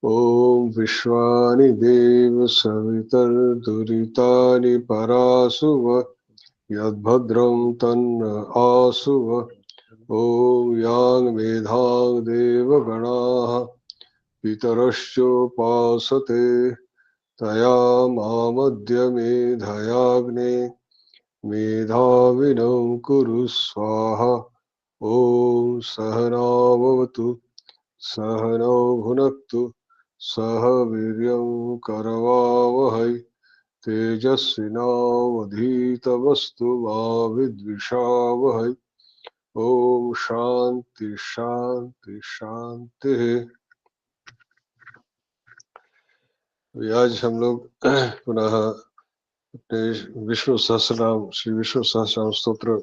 ॐ विश्वानि देव सवितर्दुरितानि परासुव यद्भद्रं तन्न आसुव। ॐ यां मेधां देवगणाः पितरश्चोपासते तया मामद्य मेधयाग्ने मेधाविनं कुरु स्वाहा। ॐ सहनाववतु सहनौ भुनक्तु सह वीर्यं करवावहै तेजस्विनावधीतमस्तु मा विद्विषावहै। ओम शांति शांति शांति। आज हम लोग पुनः अपने विष्णु सहस्रनाम श्री विष्णु सहस्रनाम स्तोत्र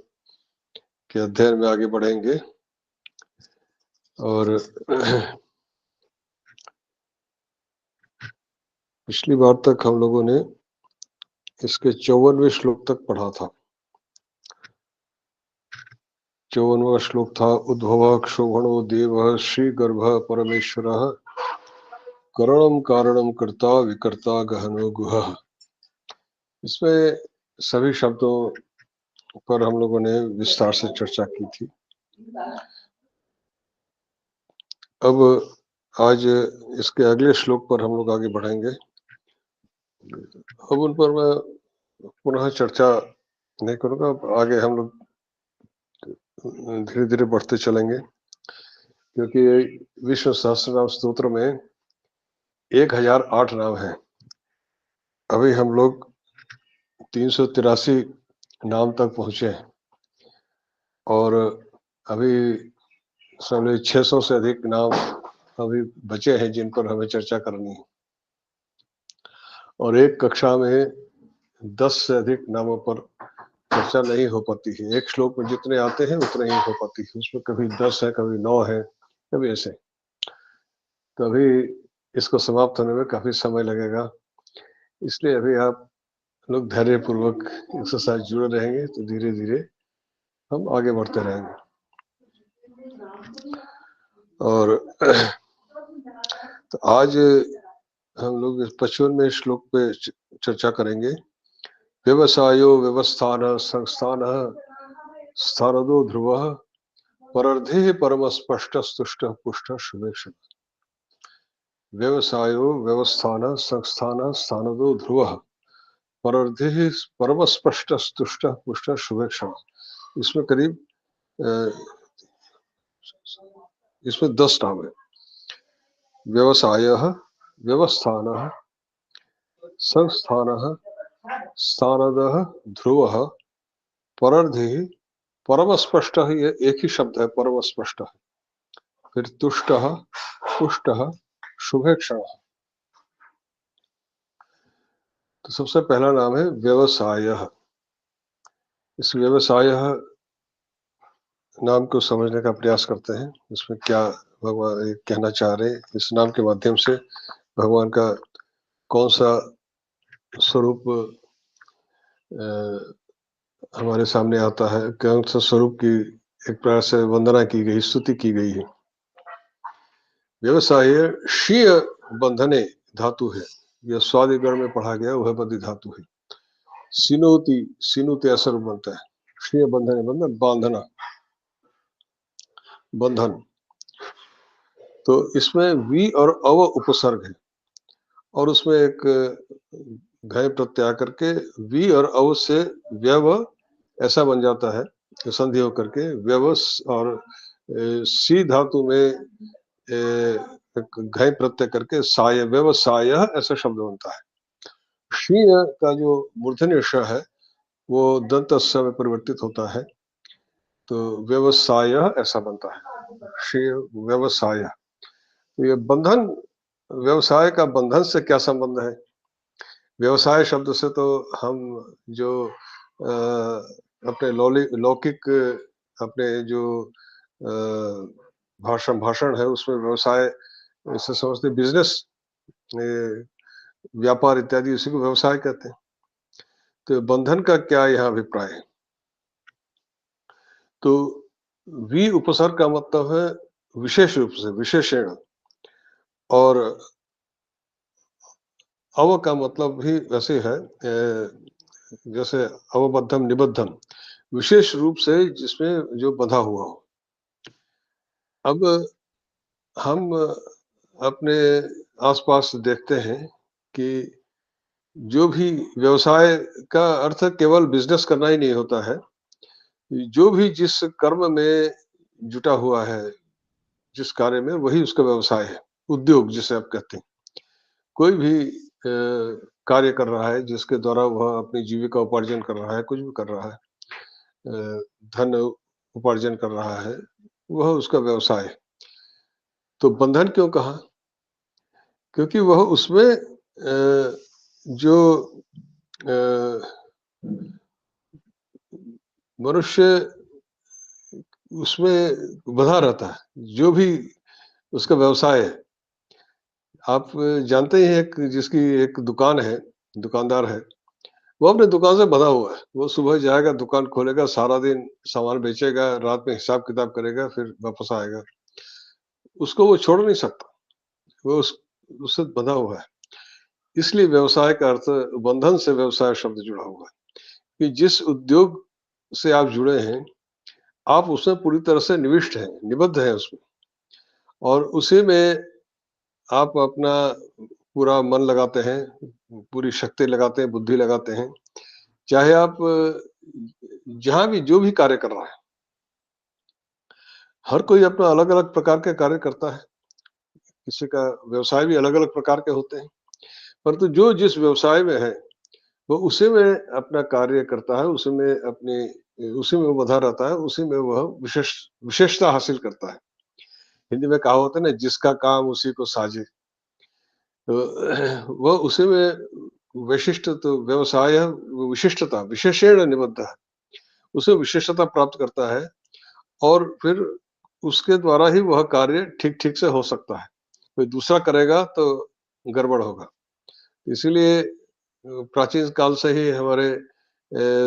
के अध्ययन में आगे बढ़ेंगे और पिछली बार तक हम लोगों ने इसके 54वें श्लोक तक पढ़ा था। 54वां श्लोक था उद्भव क्षोभणो देव श्री गर्भ परमेश्वर करणम कारणम कर्ता विकर्ता गहनो गुह। इसमें सभी शब्दों पर हम लोगों ने विस्तार से चर्चा की थी। अब आज इसके अगले श्लोक पर हम लोग आगे बढ़ेंगे। अब उन पर मैं पुनः चर्चा नहीं करूंगा, आगे हम लोग धीरे धीरे बढ़ते चलेंगे, क्योंकि विष्णु सहस्त्रनाम स्तोत्र में 1008 नाम हैं। अभी हम लोग 383 नाम तक पहुंचे हैं और अभी समझ 600 से अधिक नाम अभी बचे हैं जिन पर हमें चर्चा करनी है। और एक कक्षा में 10 से अधिक नामों पर चर्चा नहीं हो पाती है। एक श्लोक में जितने आते हैं उतने ही हो पाती है। उसमें कभी 10 है, कभी 9 है, कभी ऐसे। तो अभी इसको समाप्त होने में काफी समय लगेगा, इसलिए अभी आप लोग धैर्य पूर्वक एक्सरसाइज जुड़े रहेंगे तो धीरे धीरे हम आगे बढ़ते रहेंगे। और तो आज हम लोग 55वें श्लोक पे चर्चा करेंगे। व्यवसायो व्यवस्थान संस्थान स्थानदो ध्रुव परर्धे परम स्पष्ट स्तुष्ट पुष्ट शुभेक्षण। व्यवसायो व्यवस्थान संस्थान स्थानदो ध्रुव परर्धे परम स्पष्ट स्तुष्ट पुष्ट शुभेक्षण। इसमें करीब इसमें 10 नाम है। व्यवसाय व्यवस्थान संस्थान स्थानद ध्रुव परर्धि परम स्पष्ट है। ये एक ही शब्द है, परम स्पष्ट है। फिर तुष्ट पुष्ट शुभेक्षण। तो सबसे पहला नाम है व्यवसाय। इस व्यवसाय नाम को समझने का प्रयास करते हैं। इसमें क्या भगवान कहना चाह रहे हैं, इस नाम के माध्यम से भगवान का कौन सा स्वरूप हमारे सामने आता है, कौन सा स्वरूप की एक प्रकार से वंदना की गई, स्तुति की गई है। व्यवसाय शीय बंधने धातु है, यह स्वादिगण में पढ़ा गया वह बद्ध धातु है। सिनोति सिनुते असर बनता है। शीय बंधने बंधन बांधना बंधन। तो इसमें वी और अव उपसर्ग है और उसमें एक घय प्रत्यय करके वी और अव से व्यव ऐसा बन जाता है, संधि होकर के व्यवस। और सी धातु में घय प्रत्यय करके साय व्यवसाय ऐसा शब्द बनता है। शी का जो मूर्धन्य श है वो दंत स में परिवर्तित होता है, तो व्यवसाय ऐसा बनता है। शी व्यवसाय। तो ये बंधन, व्यवसाय का बंधन से क्या संबंध है? व्यवसाय शब्द से तो हम जो अपने लौकिक अपने जो भाषण है उसमें व्यवसाय इसे समझते, बिजनेस व्यापार इत्यादि, उसी को व्यवसाय कहते हैं। तो बंधन का क्या यहाँ अभिप्राय है? तो वी उपसर्ग का मतलब है विशेष रूप से, विशेषण। और अव का मतलब भी वैसे है, जैसे अवबद्धम निबद्धम, विशेष रूप से जिसमें जो बंधा हुआ हो। अब हम अपने आसपास देखते हैं कि जो भी व्यवसाय का अर्थ केवल बिजनेस करना ही नहीं होता है। जो भी जिस कर्म में जुटा हुआ है, जिस कार्य में, वही उसका व्यवसाय है, उद्योग जिसे आप कहते हैं। कोई भी कार्य कर रहा है जिसके द्वारा वह अपनी जीविका उपार्जन कर रहा है, कुछ भी कर रहा है, धन उपार्जन कर रहा है, वह उसका व्यवसाय है। तो बंधन क्यों कहा? क्योंकि वह उसमें जो मनुष्य उसमें बंधा रहता है, जो भी उसका व्यवसाय है। आप जानते ही हैं, एक जिसकी एक दुकान है, दुकानदार है, वो अपने दुकान से बंधा हुआ है। वो सुबह जाएगा, दुकान खोलेगा, सारा दिन सामान बेचेगा, रात में हिसाब किताब करेगा, फिर वापस आएगा। उसको वो छोड़ नहीं सकता, वो उससे बंधा हुआ है। इसलिए व्यवसाय का अर्थ, बंधन से व्यवसाय शब्द जुड़ा हुआ है कि जिस उद्योग से आप जुड़े हैं, आप उसमें पूरी तरह से निविष्ट हैं, निबद्ध हैं उसमें, और उसी में आप अपना पूरा मन लगाते हैं, पूरी शक्ति लगाते हैं, बुद्धि लगाते हैं। चाहे आप जहाँ भी जो भी कार्य कर रहा है, हर कोई अपना अलग-अलग प्रकार के कार्य करता है। किसी का व्यवसाय भी अलग-अलग प्रकार के होते हैं। परंतु जो जिस व्यवसाय में है, वो उसी में अपना कार्य करता है, उसी में उसी में वो बँधा रहता है, उसी में वह विशेषता हासिल करता है। हिंदी में कहावत है ना, जिसका काम उसी को साजे। तो वह उसी में विशिष्ट, तो व्यवसाय है, वो विशिष्टता, विशेषण निबद्ध है। उसे विशेषता प्राप्त करता है, और फिर उसके द्वारा ही वह कार्य ठीक-ठीक से हो सकता है। कोई दूसरा करेगा तो गड़बड़ होगा। इसीलिए प्राचीन काल से ही हमारे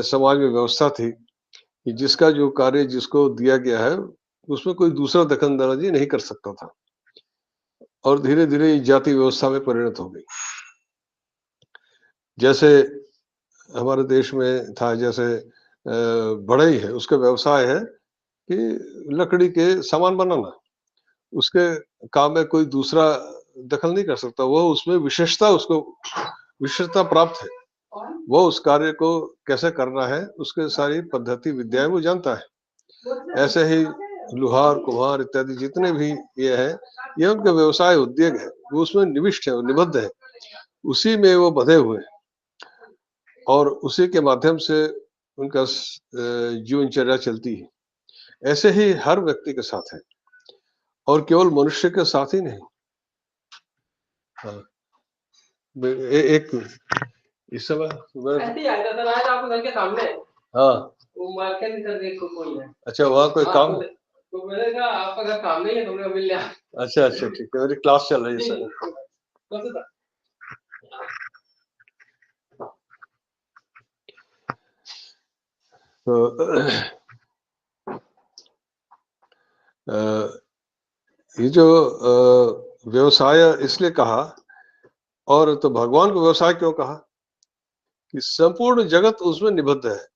समाज में व्यवस्था थी कि जिसका जो कार्य जिसको दिया गया है, उसमें कोई दूसरा दखल-अंदाज़ी नहीं कर सकता था, और धीरे-धीरे ये जाति व्यवस्था में परिणत हो गई। जैसे हमारे देश में था, जैसे बढ़ई है, उसका व्यवसाय है कि लकड़ी के सामान बनाना। उसके काम में कोई दूसरा दखल नहीं कर सकता। वो उसमें उसको विशेषता प्राप्त है। वो उस कार्य को कैसे करना है, उसके सारी पद्धति विद्याएँ वो जानता है। ऐसे ही लुहार, कुम्हार इत्यादि जितने भी ये हैं, ये उनका व्यवसाय उद्योग है। वो उसमें निविष्ट है, निबद्ध है। उसी में वो बँधे हुए हैं, और उसी के माध्यम से उनका जीवनचर्या चलती है। ऐसे ही हर व्यक्ति के साथ है, और केवल मनुष्य के साथ ही नहीं। हाँ, एक इस समय ऐसे ही आया था, आज आपके घर के सामने। हाँ, वो मार्केट कर रही कोई है। अच्छा, वहाँ कोई काम है? तो मैंने कहा आपका घर सामने ही है, तुमने मिल लिया। अच्छा, ठीक है, मेरी क्लास चल रही है सर। तो ये जो व्यवसाय इसलिए कहा, और तो भगवान को व्यवसाय क्यों कहा? कि संपूर्ण जगत उसमें निबद्ध है।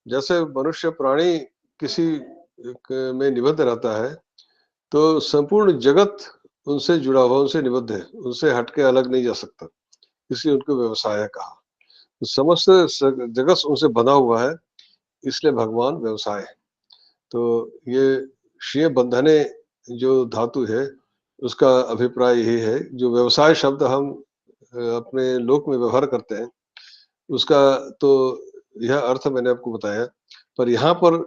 जैसे मनुष्य प्राणी किसी में निबद्ध रहता है, तो संपूर्ण जगत उनसे जुड़ा हुआ, उनसे निबद्ध है, उनसे हटके अलग नहीं जा सकता, इसलिए उनको व्यवसाय कहा। तो समस्त जगत उनसे बंधा हुआ है, इसलिए भगवान व्यवसाय है। तो ये श्रेय बंधने जो धातु है, उसका अभिप्राय यही है। जो व्यवसाय शब्द हम अपने लोक में व्यवहार करते हैं, उसका तो यह अर्थ मैंने आपको बताया, पर यहाँ पर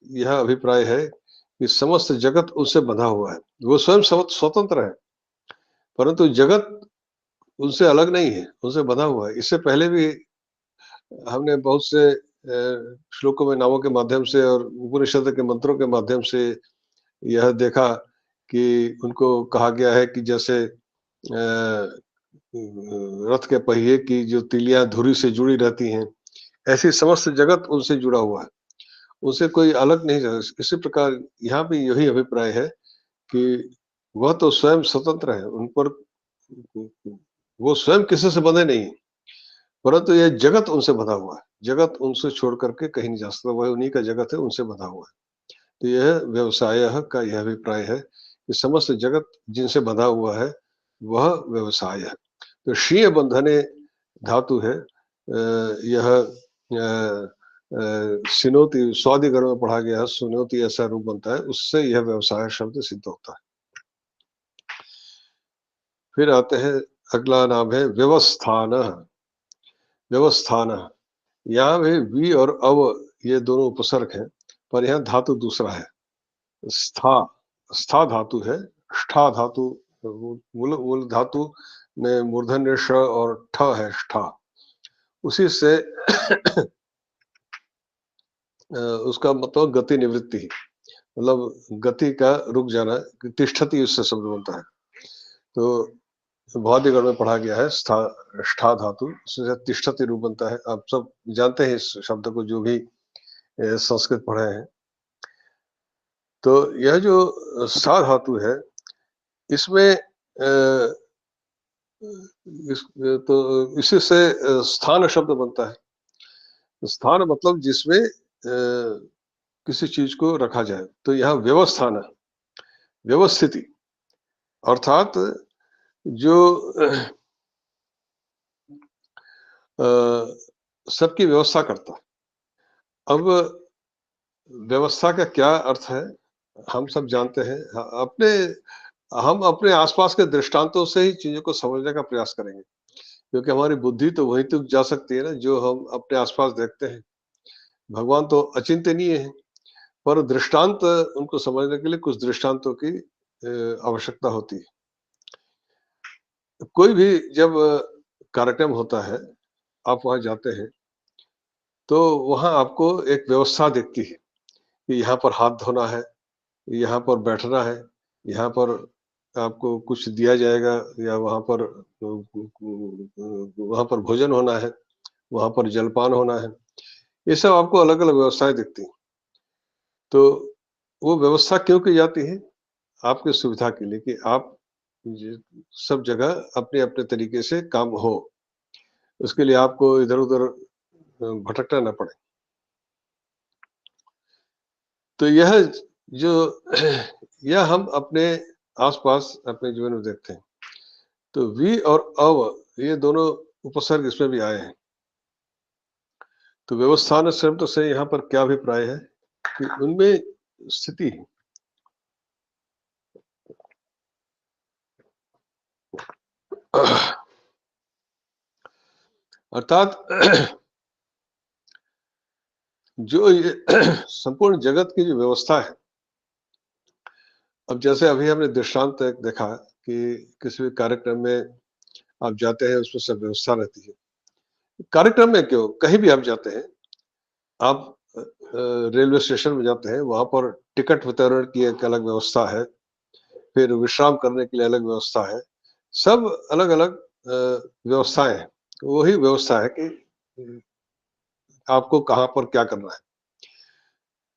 यह अभिप्राय है कि समस्त जगत उससे बंधा हुआ है। वो स्वयं स्वतंत्र है, परंतु जगत उनसे अलग नहीं है, उनसे बंधा हुआ है। इससे पहले भी हमने बहुत से श्लोकों में, नामों के माध्यम से और उपनिषद के मंत्रों के माध्यम से यह देखा कि उनको कहा गया है कि जैसे रथ के पहिए की जो तीलियां धुरी से जुड़ी रहती हैं, ऐसी समस्त जगत उनसे जुड़ा हुआ है, उनसे कोई अलग नहीं रह। इसी प्रकार यहाँ भी यही अभिप्राय है कि वह तो स्वयं स्वतंत्र है, उन पर वो स्वयं किसी से बंधे नहीं, परंतु ये जगत उनसे बंधा हुआ है। जगत उनसे छोड़ करके कहीं नहीं जा सकता, वह उन्हीं का जगत है, उनसे बंधा हुआ है। तो यह व्यवसायः का यह अभिप्राय है कि समस्त जगत जिनसे बंधा हुआ है, वह व्यवसाय है। तो शीय बंधने धातु है, यह सिनोति स्वादिगण में पढ़ा गया है, सुनोति ऐसा रूप बनता है, उससे यह व्यवसाय शब्द सिद्ध होता है। फिर आते हैं, अगला नाम है व्यवस्थान। व्यवस्थान, यहाँ भी वी और अव ये दोनों उपसर्ग हैं, पर यहाँ धातु दूसरा है, स्था। स्था धातु है,ष्ठा धातु मूल मूल धातु में मूर्धन्य श और ठ है,ष्ठा। उसी से उसका मतलब गति निवृत्ति, मतलब गति का रुक जाना, तिष्ठति उससे शब्द बनता है। तो भौतिकगण में पढ़ा गया है स्था धातु, उससे तिष्ठति रूप बनता है। आप सब जानते हैं इस शब्द को, जो भी संस्कृत पढ़े हैं। तो यह जो सा धातु है, इसमें तो इसी से स्थान शब्द बनता है। स्थान मतलब जिसमें किसी चीज को रखा जाए, तो यहाँ व्यवस्थान है, व्यवस्थिति, अर्थात जो सबकी व्यवस्था करता है। अब व्यवस्था का क्या अर्थ है, हम सब जानते हैं। हम अपने आसपास के दृष्टांतों से ही चीजों को समझने का प्रयास करेंगे, क्योंकि हमारी बुद्धि तो वहीं तक जा सकती है ना जो हम अपने आसपास देखते हैं। भगवान तो अचिंतनीय है, पर दृष्टांत उनको समझने के लिए कुछ दृष्टांतों की आवश्यकता होती है। कोई भी जब कार्यक्रम होता है, आप वहां जाते हैं, तो वहां आपको एक व्यवस्था दिखती है कि यहाँ पर हाथ धोना है, यहाँ पर बैठना है, यहाँ पर आपको कुछ दिया जाएगा, या वहां पर भोजन होना है, वहां पर जलपान होना है। ये सब आपको अलग अलग व्यवस्थाएं दिखती हैं। तो वो व्यवस्था क्यों की जाती है? आपकी सुविधा के लिए, कि आप सब जगह अपने अपने तरीके से काम हो, उसके लिए आपको इधर उधर भटकना न पड़े। तो यह जो यह हम अपने आसपास अपने जीवन में देखते हैं। तो वी और अव ये दोनों उपसर्ग इसमें भी आए हैं। तो व्यवस्थान शब्द से यहाँ पर क्या अभिप्राय है कि उनमें स्थिति है। अर्थात जो ये संपूर्ण जगत की जो व्यवस्था है, अब जैसे अभी हमने दृष्टांत एक देखा कि किसी भी कार्यक्रम में आप जाते हैं, उसमें सब व्यवस्था रहती है। कार्यक्रम में क्यों, कहीं भी आप जाते हैं, आप रेलवे स्टेशन में जाते हैं, वहां पर टिकट वितरण की एक अलग व्यवस्था है, फिर विश्राम करने के लिए अलग व्यवस्था है, सब अलग अलग व्यवस्थाएं हैं। वही व्यवस्था है कि आपको कहाँ पर क्या करना है।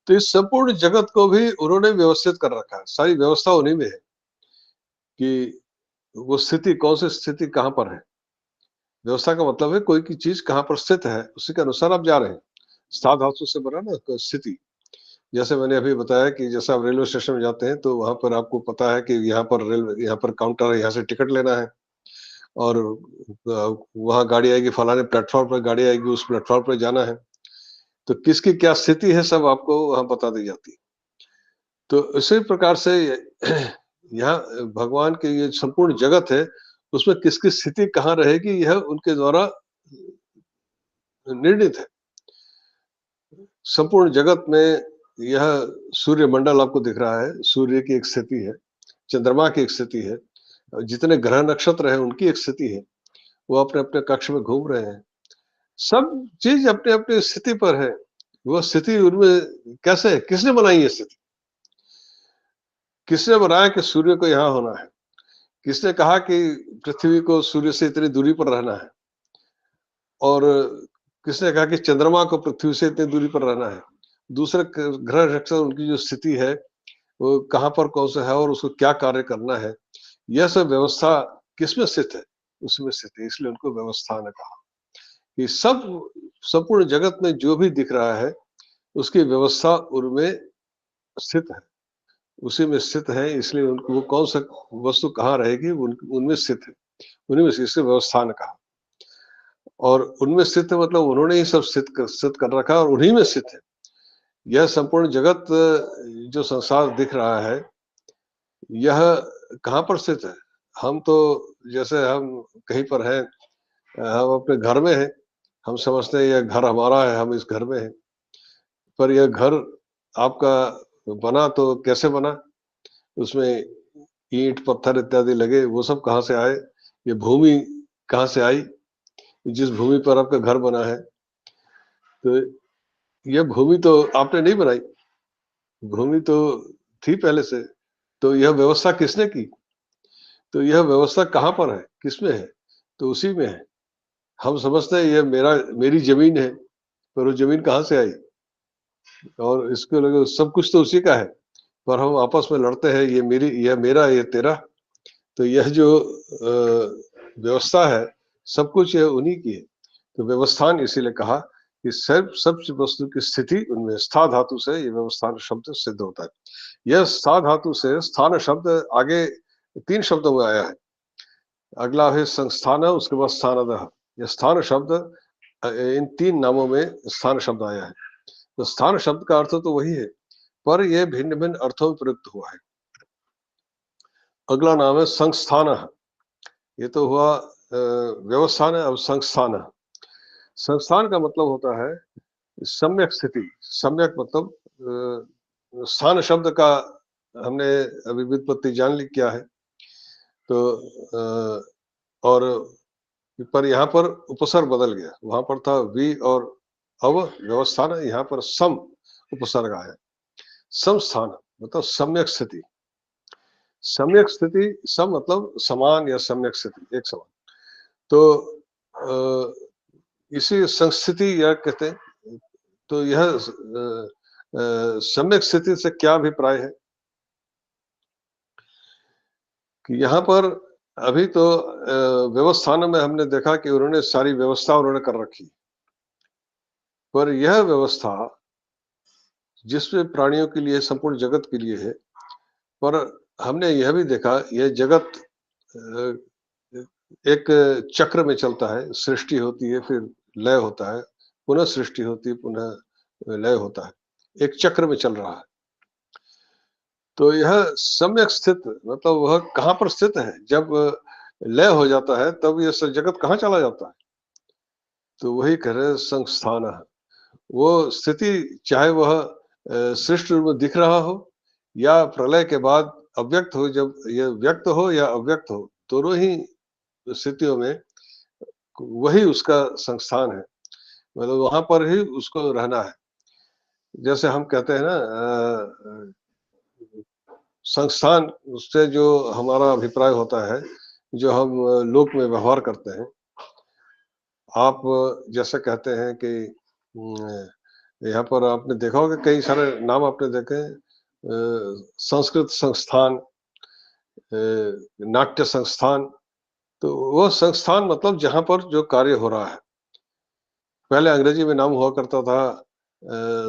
तो इस संपूर्ण जगत को भी उन्होंने व्यवस्थित कर रखा है, सारी व्यवस्था उन्हीं में है कि वो स्थिति, कौन सी स्थिति कहाँ पर है। व्यवस्था का मतलब है कोई की चीज कहाँ पर स्थित है, उसी के अनुसार आप जा रहे हैं। स्था धातु से बना ना, तो स्थिति। जैसे मैंने अभी बताया कि जैसे आप रेलवे स्टेशन में जाते हैं, तो वहां पर आपको पता है कि यहाँ पर काउंटर है, यहाँ से टिकट लेना है, और वहां गाड़ी आएगी, फलाने प्लेटफॉर्म पर गाड़ी आएगी, उस प्लेटफॉर्म पर जाना है। तो किसकी क्या स्थिति है, सब आपको वहां बता दी जाती है। तो इसी प्रकार से यहाँ भगवान के ये संपूर्ण जगत है, उसमें किसकी स्थिति कहाँ रहेगी, यह उनके द्वारा निर्णित है। संपूर्ण जगत में यह सूर्य मंडल आपको दिख रहा है, सूर्य की एक स्थिति है, चंद्रमा की एक स्थिति है, जितने ग्रह नक्षत्र हैं उनकी एक स्थिति है, वो अपने अपने कक्ष में घूम रहे हैं। सब चीज अपने अपने स्थिति पर है। वो स्थिति उनमें कैसे है, किसने बनाई है स्थिति? किसने बनाया कि सूर्य को यहाँ होना है? किसने कहा कि पृथ्वी को सूर्य से इतनी दूरी पर रहना है? और किसने कहा कि चंद्रमा को पृथ्वी से इतनी दूरी पर रहना है? दूसरे ग्रह नक्षत्र, उनकी जो स्थिति है, वो कहाँ पर कौन सा है और उसको क्या कार्य करना है, यह सब व्यवस्था किसमें स्थित है? उसी में स्थित है, इसलिए उनको व्यवस्थान कहा। कि सब संपूर्ण जगत में जो भी दिख रहा है उसकी व्यवस्था उनमें स्थित है, उसी में स्थित है, इसलिए उनको वो कौन सा वस्तु कहाँ रहेगी उनमें स्थित है, उन्हीं में से, इसलिए व्यवस्थान कहा। और उनमें स्थित है मतलब उन्होंने ही सब स्थित कर रखा है और उन्हीं में स्थित है। यह संपूर्ण जगत जो संसार दिख रहा है, यह कहाँ पर स्थित है? हम तो जैसे हम कहीं पर हैं, हम अपने घर में हैं, हम समझते हैं यह घर हमारा है, हम इस घर में हैं। पर यह घर आपका बना तो कैसे बना? उसमें ईंट, पत्थर इत्यादि लगे, वो सब कहाँ से आए? ये भूमि कहाँ से आई, जिस भूमि पर आपका घर बना है? तो यह भूमि तो आपने नहीं बनाई, भूमि तो थी पहले से। तो यह व्यवस्था किसने की? तो यह व्यवस्था कहाँ पर है, किसमें है? तो उसी में है। हम समझते हैं यह मेरी जमीन है, पर वो जमीन कहाँ से आई? और इसको लगे सब कुछ तो उसी का है, पर हम आपस में लड़ते हैं, ये मेरी, यह मेरा, ये तेरा। तो यह जो व्यवस्था है, सब कुछ यह उन्हीं की है। तो व्यवस्थान इसीलिए कहा कि सब वस्तु की स्थिति उनमें स्था धातु से ये व्यवस्थान शब्द सिद्ध होता है। यह स्था धातु से स्थान शब्द आगे 3 शब्दों में आया है। अगला है संस्थान, उसके बाद स्थानदः। ये स्थान शब्द इन 3 नामों में स्थान शब्द आया है। तो स्थान शब्द का अर्थ तो वही है, पर यह भिन्न-भिन्न अर्थों में प्रयुक्त हुआ है। अगला नाम है संस्थान। ये तो हुआ व्यवस्थान है। अब संस्थान, संस्थान का मतलब होता है सम्यक स्थिति। सम्यक मतलब स्थान शब्द का हमने अभी व्युत्पत्ति जान ली क्या है। तो और पर यहाँ पर उपसर्ग बदल गया, वहां पर था वी और अव व्यवस्थान, यहाँ पर सम उपसर्ग आया। समस्थान मतलब सम्यक स्थिति। सम्यक स्थिति, सम मतलब समान या सम्यक स्थिति, एक समान। तो इसी संस्थिति या कहते हैं। तो यह सम्यक स्थिति से क्या अभिप्राय है कि यहाँ पर अभी तो व्यवस्थान में हमने देखा कि उन्होंने सारी व्यवस्था उन्होंने कर रखी, पर यह व्यवस्था जिसमें प्राणियों के लिए, संपूर्ण जगत के लिए है, पर हमने यह भी देखा यह जगत एक चक्र में चलता है। सृष्टि होती है, फिर लय होता है, पुनः सृष्टि होती है, पुनः लय होता है, एक चक्र में चल रहा है। तो यह सम्यक स्थित मतलब वह कहाँ पर स्थित है? जब लय हो जाता है तब यह जगत कहाँ चला जाता है? तो वही कह रहे संस्थान। वो स्थिति चाहे वह सृष्टि रूप में दिख रहा हो या प्रलय के बाद अव्यक्त हो, जब यह व्यक्त हो या अव्यक्त हो, दोनों ही स्थितियों में वही उसका संस्थान है। मतलब वहां पर ही उसको रहना है। जैसे हम कहते हैं ना संस्थान, उससे जो हमारा अभिप्राय होता है, जो हम लोक में व्यवहार करते हैं। आप जैसे कहते हैं कि यहाँ पर आपने देखा होगा कई सारे नाम आपने देखे हैं, संस्कृत संस्थान, नाट्य संस्थान। तो वो संस्थान मतलब जहाँ पर जो कार्य हो रहा है। पहले अंग्रेजी में नाम हुआ करता था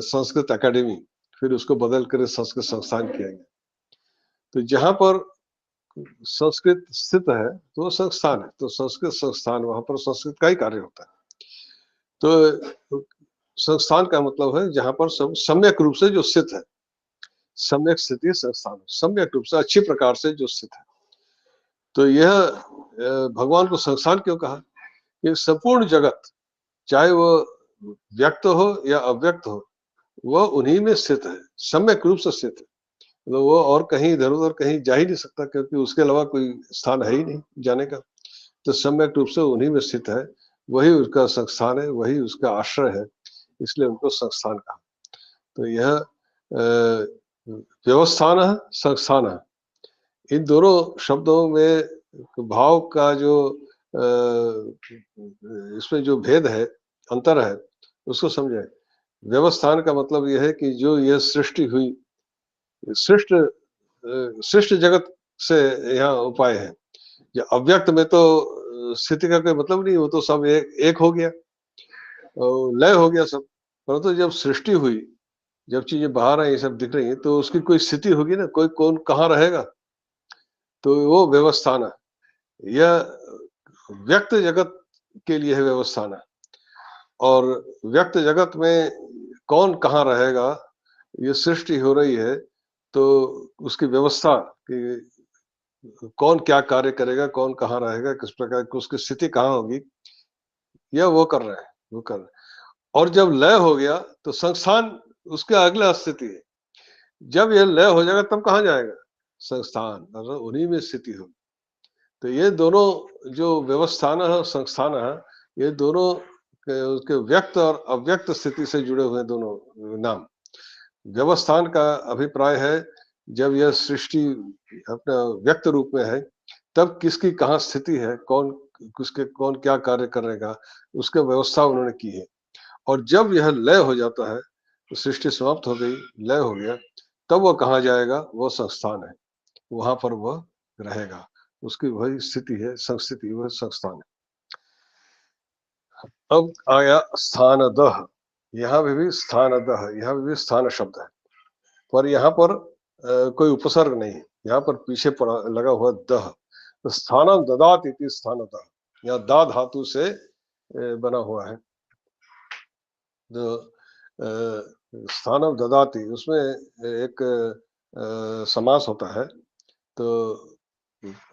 संस्कृत एकेडमी, फिर उसको बदल कर संस्कृत संस्थान किया गया। तो जहाँ पर संस्कृत स्थित है तो वो संस्थान है, तो संस्कृत संस्थान, वहां पर संस्कृत का ही कार्य होता है। तो संस्थान का मतलब है जहां पर सब सम्यक रूप से जो स्थित है, सम्यक स्थिति संस्थान, सम्यक रूप से अच्छी प्रकार से जो स्थित है। तो यह भगवान को संस्थान क्यों कहा? कि संपूर्ण जगत चाहे वो व्यक्त हो या अव्यक्त हो, वह उन्हीं में स्थित है, सम्यक रूप से स्थित है। मतलब वो और कहीं इधर उधर कहीं जा ही नहीं सकता, क्योंकि उसके अलावा कोई स्थान है ही नहीं जाने का। तो सम्यक रूप से उन्हीं में स्थित है, वही उसका संस्थान है, वही उसका आश्रय है, इसलिए उनको संस्थान कहा। तो यह व्यवस्थान है, संस्थान है, इन दोनों शब्दों में भाव का जो इसमें जो भेद है, अंतर है, उसको समझे। व्यवस्थान का मतलब यह है कि जो यह सृष्टि हुई, सृष्ट सृष्ट जगत से यहाँ उपाय है। जो अव्यक्त में तो स्थिति का कोई मतलब नहीं, वो तो सब एक हो गया, लय हो गया सब। परंतु जब सृष्टि हुई, जब चीजें बाहर आई, सब दिख रही हैं, तो उसकी कोई स्थिति होगी ना, कोई कौन कहाँ रहेगा, तो वो व्यवस्थान है। यह व्यक्त जगत के लिए है व्यवस्थान है। और व्यक्त जगत में कौन कहाँ रहेगा, ये सृष्टि हो रही है, तो उसकी व्यवस्था कि कौन क्या कार्य करेगा, कौन कहाँ रहेगा, किस प्रकार की उसकी स्थिति कहाँ होगी, यह वो कर रहे हैं, वो कर रहे हैं। और जब लय हो गया तो संस्थान उसके अगला स्थिति है। जब यह लय हो जाएगा तब कहाँ जाएगा, संस्थान, मतलब उन्हीं में स्थिति होगी। तो ये दोनों जो व्यवस्थान है, संस्थान है, ये दोनों उसके व्यक्त और अव्यक्त स्थिति से जुड़े हुए दोनों नाम। व्यवस्थान का अभिप्राय है जब यह सृष्टि अपना व्यक्त रूप में है, तब किसकी कहाँ स्थिति है, कौन किसके कौन क्या कार्य करेगा, उसका व्यवस्था उन्होंने की है। और जब यह लय हो जाता है, तो सृष्टि समाप्त हो गई, लय हो गया, तब वह कहाँ जाएगा, वो संस्थान है, वहां पर वह रहेगा, उसकी वही स्थिति है, संस्थिति वह संस्थान है। अब आया स्थानदः, यहाँ भी स्थानदः, यहाँ भी स्थान शब्द है, पर यहाँ पर कोई उपसर्ग नहीं है, यहाँ पर पीछे पड़ा लगा हुआ दह, तो स्थानम ददात इति स्थानतः, यहाँ दा धातु से बना हुआ है। तो स्थानम ददाति, उसमें एक समास होता है, तो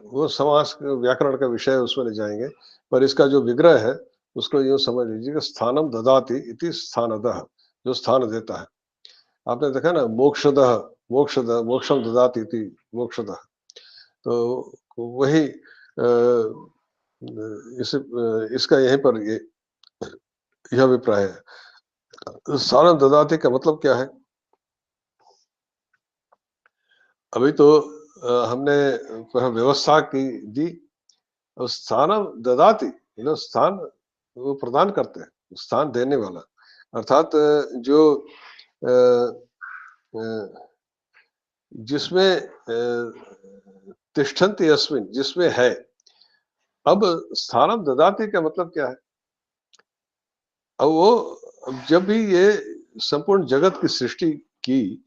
वो समास व्याकरण का विषय उसमें ले जाएंगे, पर इसका जो विग्रह है उसको यूं समझ लीजिए कि स्थानम ददाति इति स्थानदः, जो स्थान देता है। आपने देखा ना, मोक्षदः, मोक्षम ददाति इति मोक्षदः, तो वही इसका यहीं पर यह अभिप्राय है। स्थानम ददाति का मतलब क्या है, अभी तो हमने व्यवस्था की दी, और स्थानम ददाति, स्थान वो प्रदान करते हैं, स्थान देने वाला, अर्थात जो जिसमें तिष्ठन्ति अस्मिन्, जिसमें है। अब स्थानम ददाति का मतलब क्या है, अब वो जब भी ये संपूर्ण जगत की सृष्टि की,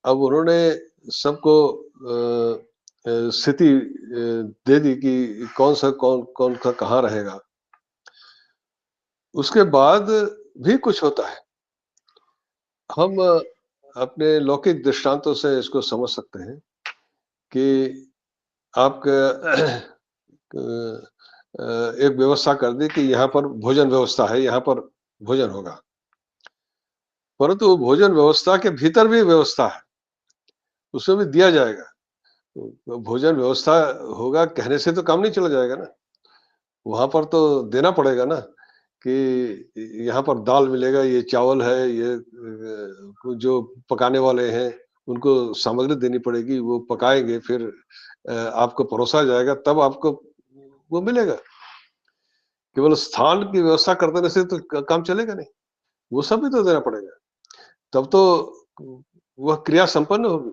अब उन्होंने सबको स्थिति दे दी कि कौन सा कौन कौन का कहाँ रहेगा। उसके बाद भी कुछ होता है, हम अपने लौकिक दृष्टांतों से इसको समझ सकते हैं कि आपका एक व्यवस्था कर दी कि यहाँ पर भोजन व्यवस्था है, यहाँ पर भोजन होगा, परंतु भोजन व्यवस्था के भीतर भी व्यवस्था है, उसमें भी दिया जाएगा। तो भोजन व्यवस्था होगा कहने से तो काम नहीं चला जाएगा ना, वहां पर तो देना पड़ेगा ना, कि यहाँ पर दाल मिलेगा, ये चावल है, ये जो पकाने वाले हैं उनको सामग्री देनी पड़ेगी, वो पकाएंगे, फिर आपको परोसा जाएगा, तब आपको वो मिलेगा। केवल स्थान की व्यवस्था कर देने से तो काम चलेगा नहीं, वो सब भी तो देना पड़ेगा, तब तो वह क्रिया संपन्न होगी।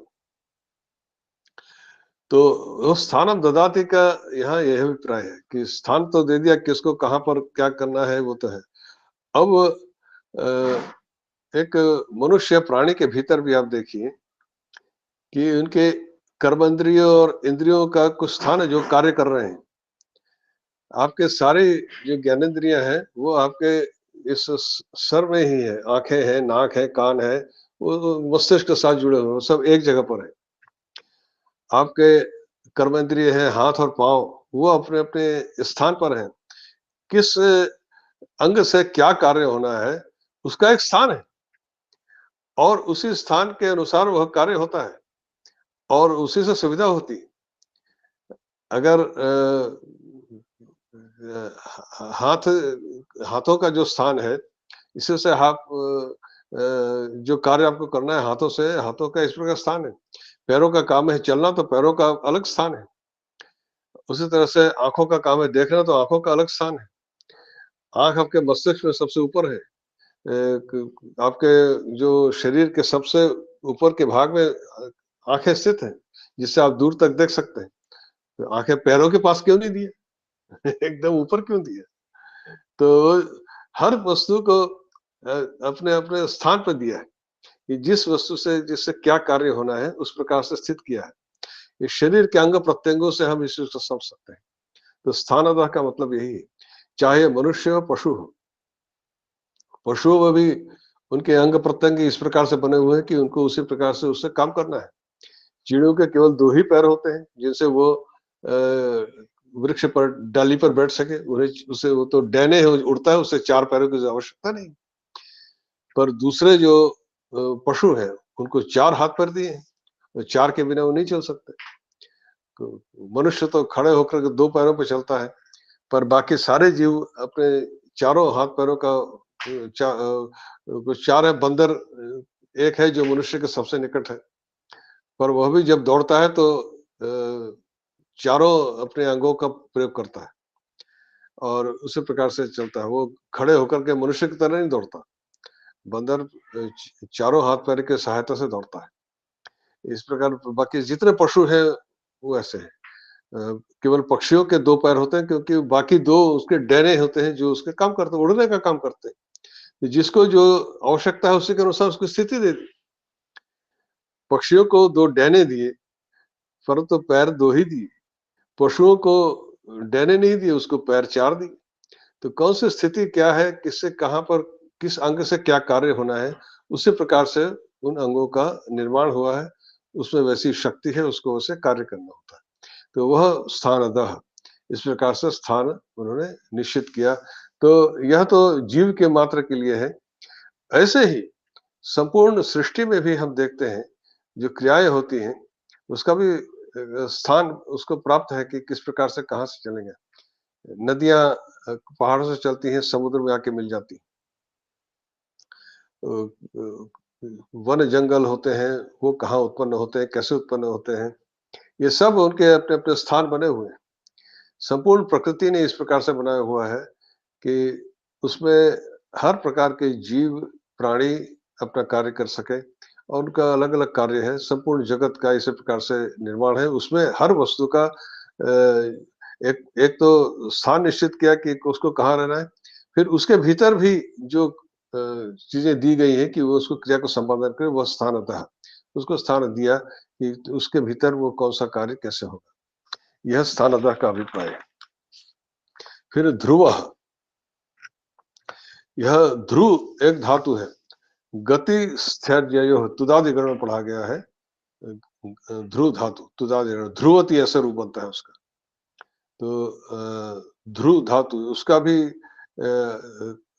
तो वो स्थानम ददाति का यहाँ यह अभिप्राय है कि स्थान तो दे दिया, किसको कहाँ पर क्या करना है वो तो है। अब एक मनुष्य प्राणी के भीतर भी आप देखिए कि उनके कर्म इंद्रियों और इंद्रियों का कुछ स्थान है जो कार्य कर रहे हैं। आपके सारे जो ज्ञानेंद्रियां हैं वो आपके इस सर में ही है, आंखें हैं, नाक है, कान है, वो मस्तिष्क के साथ जुड़े हुए, सब एक जगह पर है। आपके कर्मेंद्रिय है, हाथ और पांव, वो अपने अपने स्थान पर हैं। किस अंग से क्या कार्य होना है उसका एक स्थान है, और उसी स्थान के अनुसार वह कार्य होता है, और उसी से सुविधा होती है। अगर हाथों का जो स्थान है, इसी से आप जो कार्य आपको करना है हाथों से, हाथों का इस प्रकार स्थान है। पैरों का काम है चलना, तो पैरों का अलग स्थान है। उसी तरह से आंखों का काम है देखना, तो आंखों का अलग स्थान है। आंख आपके मस्तिष्क में सबसे ऊपर है, आपके जो शरीर के सबसे ऊपर के भाग में आंखें स्थित हैं, जिससे आप दूर तक देख सकते हैं। तो आंखें पैरों के पास क्यों नहीं दी है? एकदम ऊपर क्यों दिया? तो हर वस्तु को अपने अपने स्थान पर दिया है कि जिस वस्तु से जिससे क्या कार्य होना है उस प्रकार से स्थित किया है। इस शरीर के अंग प्रत्यंगों से हम इस चीज को समझ सकते हैं। तो स्थानतः का मतलब यही है, चाहे मनुष्य हो पशु हो। पशुओं में भी उनके अंग प्रत्यंग इस प्रकार से बने हुए हैं कि उनको उसी प्रकार से उससे काम करना है। चिड़ियों के केवल 2 ही पैर होते हैं जिनसे वो वृक्ष पर डाली पर बैठ सके। उन्हें उसे वो तो डैने उड़ता है, उसे 4 पैरों की आवश्यकता नहीं। पर दूसरे जो पशु हैं उनको 4 हाथ पैर दिए हैं, तो 4 के बिना वो नहीं चल सकते। तो मनुष्य तो खड़े होकर के 2 पैरों पे चलता है, पर बाकी सारे जीव अपने चारों हाथ पैरों का कुछ 4 है। बंदर एक है जो मनुष्य के सबसे निकट है, पर वह भी जब दौड़ता है तो चारों अपने अंगों का प्रयोग करता है और उसी प्रकार से चलता है। वो खड़े होकर के मनुष्य की तरह नहीं दौड़ता। बंदर चारों हाथ पैर की सहायता से दौड़ता है। इस प्रकार बाकी जितने पशु हैं वो ऐसे हैं। केवल पक्षियों के 2 पैर होते हैं क्योंकि बाकी 2 उसके डैने होते हैं जो उसके काम करते हैं, उड़ने का काम करते हैं। जिसको जो आवश्यकता है उसी के अनुसार उसको स्थिति दे दी। पक्षियों को 2 डैने दिए, परंतु पैर 2 ही दिए। पशुओं को डैने नहीं दिए, उसको पैर 4 दिए। तो कौन सी स्थिति क्या है, किससे कहाँ पर किस अंग से क्या कार्य होना है, उसी प्रकार से उन अंगों का निर्माण हुआ है। उसमें वैसी शक्ति है, उसको वैसे कार्य करना होता है। तो वह स्थानतः इस प्रकार से स्थान उन्होंने निश्चित किया। तो यह तो जीव के मात्र के लिए है। ऐसे ही संपूर्ण सृष्टि में भी हम देखते हैं जो क्रियाएं होती हैं उसका भी स्थान उसको प्राप्त है कि किस प्रकार से कहाँ से चलेंगे। नदियां पहाड़ों से चलती हैं, समुद्र में आके मिल जाती हैं। वन जंगल होते हैं, वो कहाँ उत्पन्न होते हैं, कैसे उत्पन्न होते हैं, ये सब उनके अपने अपने स्थान बने हुए हैं। संपूर्ण प्रकृति ने इस प्रकार से बनाया हुआ है कि उसमें हर प्रकार के जीव प्राणी अपना कार्य कर सके और उनका अलग अलग कार्य है। संपूर्ण जगत का इसी प्रकार से निर्माण है। उसमें हर वस्तु का एक एक तो स्थान निश्चित किया कि उसको कहाँ रहना है। फिर उसके भीतर भी जो चीजें दी गई हैं कि वो उसको क्रिया को संपादन करे, वह स्थानतः उसको स्थान दिया कि उसके भीतर वो कौन सा कार्य कैसे होगा। यह स्थानतः का अभिप्राय है। फिर ध्रुव, यह ध्रुव एक धातु है। गति स्थैर्ययोः तुदादिगण में पढ़ा गया है। ध्रुव धातु तुदादिगण, ध्रुवती ऐसा रूप बनता है उसका। तो ध्रुव धातु उसका भी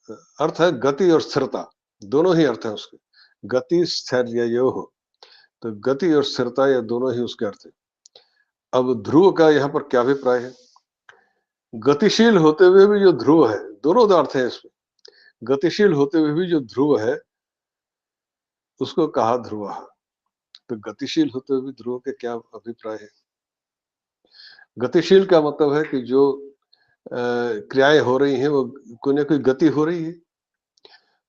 अर्थ है गति और स्थिरता, दोनों ही अर्थ है उसके। गति स्थैर्ययोः, तो गति और स्थिरता ये दोनों ही उसके अर्थ है। अब ध्रुव का यहाँ पर क्या अभिप्राय है? गतिशील होते हुए भी जो ध्रुव है, दोनों अर्थ है इसमें। गतिशील होते हुए भी जो ध्रुव है उसको कहा ध्रुव। तो गतिशील होते हुए भी ध्रुव के क्या अभिप्राय है? गतिशील का मतलब है कि जो क्रियाएं हो रही हैं वो कोई ना कोई गति हो रही है,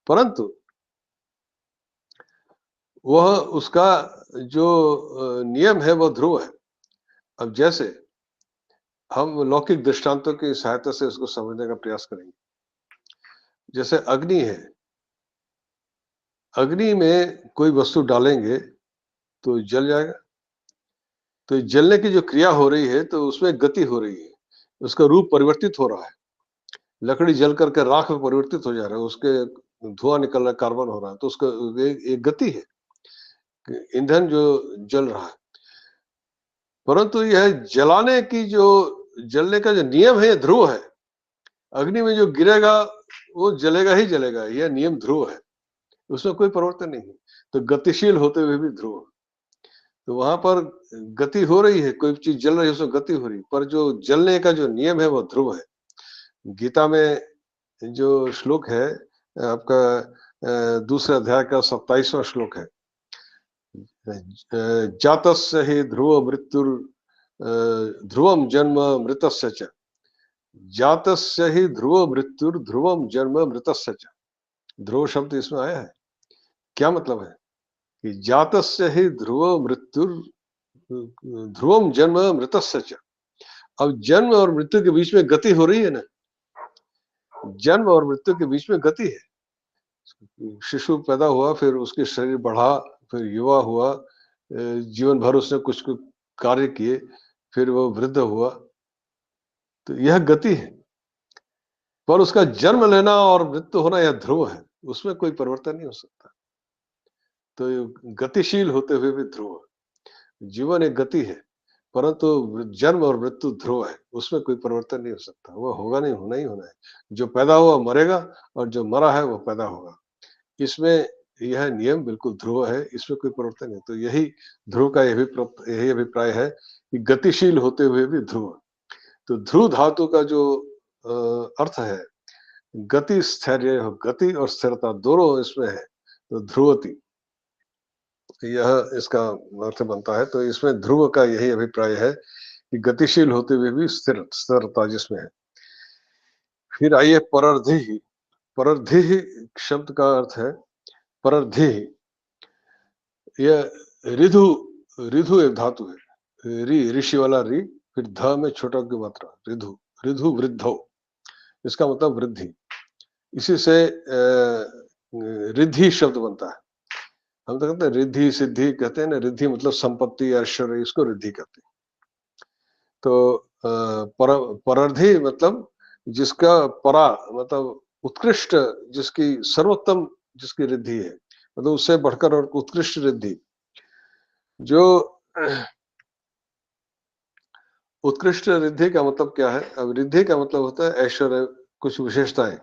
परंतु वह उसका जो नियम है वह ध्रुव है। अब जैसे हम लौकिक दृष्टांतों की सहायता से उसको समझने का प्रयास करेंगे। जैसे अग्नि है, अग्नि में कोई वस्तु डालेंगे तो जल जाएगा। तो जलने की जो क्रिया हो रही है तो उसमें गति हो रही है, उसका रूप परिवर्तित हो रहा है। लकड़ी जल करके राख में परिवर्तित हो जा रहा है, उसके धुआं निकल रहा है, कार्बन हो रहा है, तो उसका एक गति है, ईंधन जो जल रहा है। परंतु यह जलाने की जो जलने का जो नियम है ये ध्रुव है। अग्नि में जो गिरेगा वो जलेगा ही जलेगा, यह नियम ध्रुव है, उसमें कोई परिवर्तन नहीं है। तो गतिशील होते हुए भी ध्रुव, तो वहां पर गति हो रही है, कोई चीज जल रही है उसमें गति हो रही है, पर जो जलने का जो नियम है वो ध्रुव है। गीता में जो श्लोक है आपका दूसरे अध्याय का 27वां श्लोक है, जातस्य हि ध्रुव मृत्युर ध्रुवम जन्म मृतस्य च। जातस्य हि ध्रुव मृत्युर ध्रुवम जन्म मृतस्य च। ध्रुव शब्द इसमें आया है। क्या मतलब है कि जातस्य हि ध्रुव मृत्युर ध्रुवम जन्म मृतस्य च। अब जन्म और मृत्यु के बीच में गति हो रही है ना, जन्म और मृत्यु के बीच में गति है। शिशु पैदा हुआ, फिर उसके शरीर बढ़ा, फिर युवा हुआ, जीवन भर उसने कुछ कार्य किए, फिर वो वृद्ध हुआ, तो यह गति है। पर उसका जन्म लेना और मृत्यु होना यह ध्रुव है, उसमें कोई परिवर्तन नहीं हो सकता। तो गतिशील होते हुए भी ध्रुव, जीवन एक गति है, परंतु जन्म और मृत्यु ध्रुव है, उसमें कोई परिवर्तन नहीं हो सकता। वो होगा नहीं, होना ही होना है। जो पैदा हुआ मरेगा और जो मरा है वो पैदा होगा। इसमें यह नियम बिल्कुल ध्रुव है, इसमें कोई परिवर्तन नहीं। तो यही ध्रुव का यही अभिप्राय है कि गतिशील होते हुए भी ध्रुव। तो ध्रुव धातु का जो अर्थ है, गति स्थैर्य, गति और स्थिरता दोनों इसमें है, तो ध्रुवति यह इसका अर्थ बनता है। तो इसमें ध्रुव का यही अभिप्राय है कि गतिशील होते हुए भी स्थिरता जिसमें है। फिर आइए परर्धि। परर्धि शब्द का अर्थ है परर्धि, यह रिधु, रिधु एक धातु है, ऋषि वाला रि, फिर ध में छोटा की मात्रा, रिधु, रिधु वृद्धो, इसका मतलब वृद्धि। इसी से रिद्धि शब्द बनता है। हम तो कहते हैं रिद्धि सिद्धि कहते हैं ना, रिद्धि मतलब संपत्ति ऐश्वर्य, इसको रिद्धि कहते हैं। तो परर्धि मतलब जिसका परा मतलब उत्कृष्ट, जिसकी सर्वोत्तम जिसकी रिद्धि है, मतलब उससे बढ़कर और उत्कृष्ट रिद्धि। जो उत्कृष्ट रिद्धि का मतलब क्या है? अब रिद्धि का मतलब होता है ऐश्वर्य, कुछ विशेषताएं।